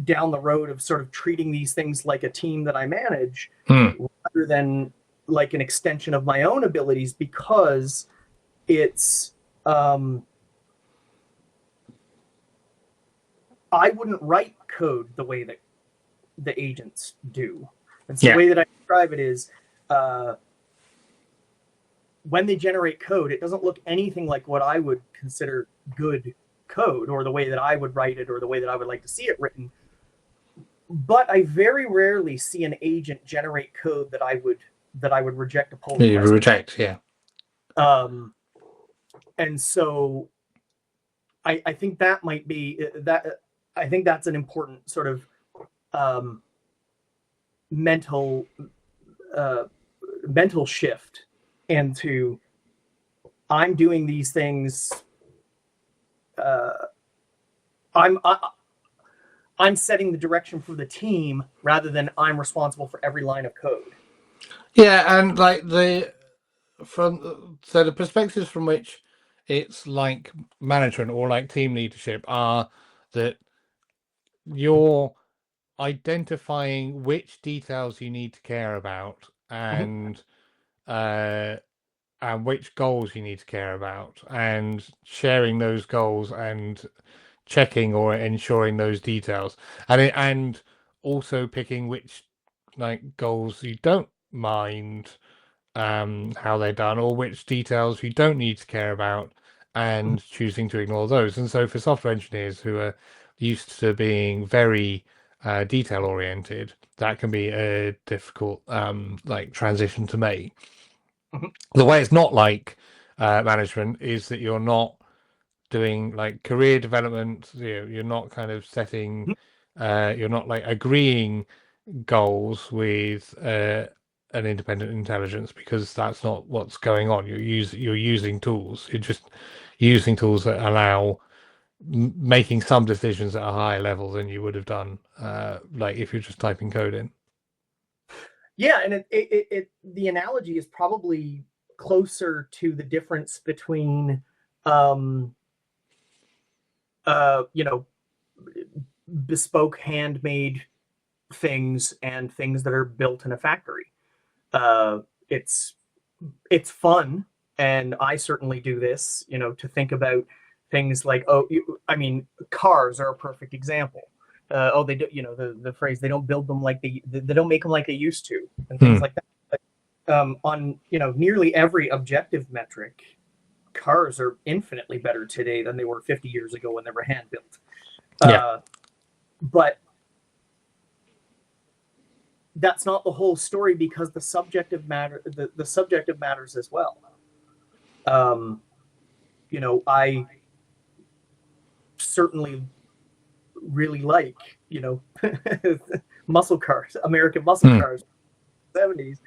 down the road of sort of treating these things like a team that I manage rather than like an extension of my own abilities, because it's I wouldn't write code the way that the agents do. And so the way that I describe it is when they generate code, it doesn't look anything like what I would consider good code, or the way that I would write it, or the way that I would like to see it written. But I very rarely see an agent generate code that I would reject a pull request. You reject, yeah. And so I think that might be that. I think that's an important sort of mental shift into I'm doing these things. I'm setting the direction for the team rather than I'm responsible for every line of code. Yeah, and like the perspectives from which it's like management or like team leadership are that you're identifying which details you need to care about and which goals you need to care about, and sharing those goals and checking or ensuring those details, and also picking which like goals you don't mind how they're done, or which details you don't need to care about, and choosing to ignore those. And so for software engineers who are used to being very detail oriented, that can be a difficult like transition to make. The way it's not like management is that you're not doing like career development. You're not kind of setting you're not like agreeing goals with an independent intelligence, because that's not what's going on. You're using tools. You're just using tools that allow making some decisions at a higher level than you would have done like if you're just typing code in. Yeah, and it the analogy is probably closer to the difference between bespoke handmade things and things that are built in a factory. It's fun, and I certainly do this, to think about things like, cars are a perfect example. They do, the phrase, they don't build them like they don't make them like they used to, and things like that. But, on nearly every objective metric, cars are infinitely better today than they were 50 years ago when they were hand built. But that's not the whole story, because the subjective matters as well. I certainly really like muscle cars, American muscle cars, 70s.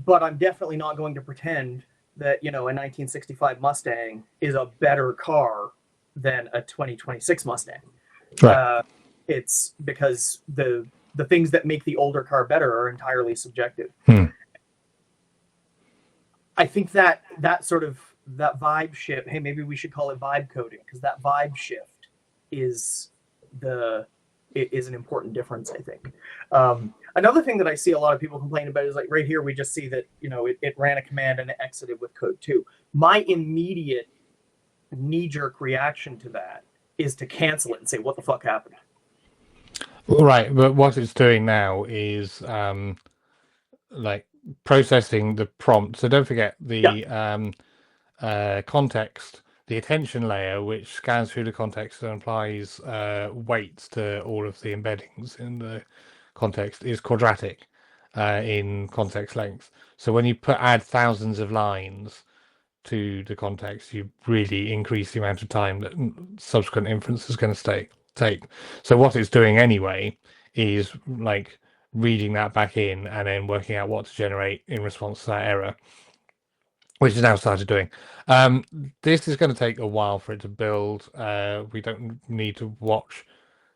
But I'm definitely not going to pretend that a 1965 Mustang is a better car than a 2026 Mustang. Right. It's because the things that make the older car better are entirely subjective. I think that sort of that vibe shift. Hey, maybe we should call it vibe coding, because that vibe shift is an important difference, I think. Another thing that I see a lot of people complain about is like right here, we just see that, it ran a command and it exited with code 2. My immediate knee-jerk reaction to that is to cancel it and say, what the fuck happened? Right, but what it's doing now is like processing the prompt. So don't forget the context, the attention layer, which scans through the context and applies weights to all of the embeddings in the context, is quadratic in context length. So when you add thousands of lines to the context, you really increase the amount of time that subsequent inference is going to take. So what it's doing anyway is like reading that back in and then working out what to generate in response to that error, which is now started doing. This is going to take a while for it to build. We don't need to watch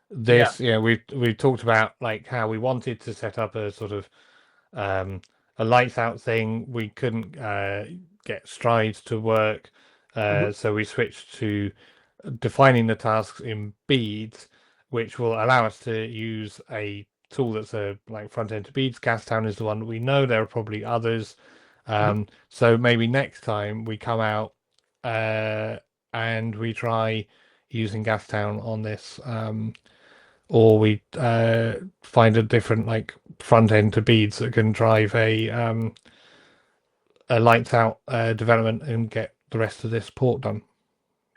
this. Yeah. We've talked about like how we wanted to set up a sort of a lights out thing. We couldn't get strides to work, so we switched to defining the tasks in beads, which will allow us to use a tool that's a like front end to beads. Gastown is the one that we know. There are probably others. So maybe next time we come out and we try using Gastown on this, or we find a different like front end to beads that can drive a lights out development and get the rest of this port done.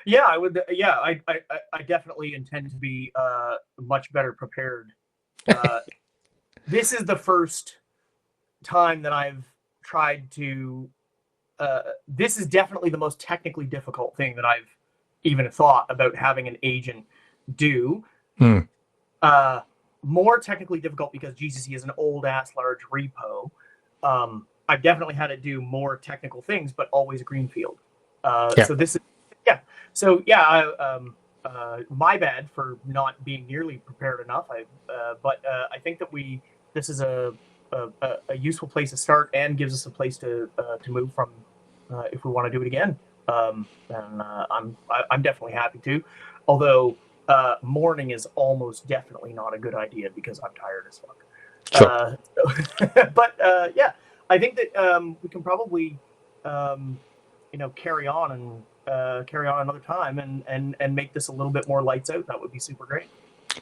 Yeah, I would. Yeah, I definitely intend to be much better prepared. This is the first time that I've tried to. This is definitely the most technically difficult thing that I've even thought about having an agent do. More technically difficult because GCC is an old ass large repo. I've definitely had to do more technical things, but always a greenfield. So this is my bad for not being nearly prepared enough. But I think that this is a useful place to start and gives us a place to move from if we want to do it again. And I'm definitely happy to. Although morning is almost definitely not a good idea because I'm tired as fuck. Sure. But yeah, I think that we can probably carry on another time and make this a little bit more lights out. That would be super great.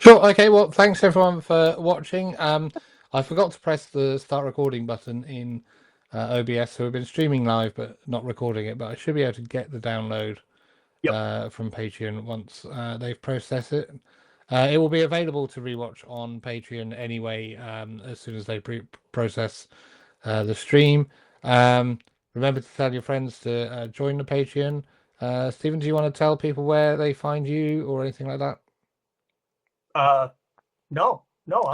Sure. Okay. Well, thanks everyone for watching. I forgot to press the start recording button in OBS, so we've been streaming live but not recording it. But I should be able to get the download from Patreon once they've processed it. It will be available to rewatch on Patreon anyway as soon as they process the stream. Remember to tell your friends to join the Patreon. Stephen, do you want to tell people where they find you or anything like that? No.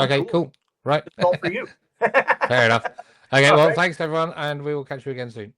Okay, cool. Right. It's all for you. Fair enough. Okay, well, thanks everyone, and we will catch you again soon.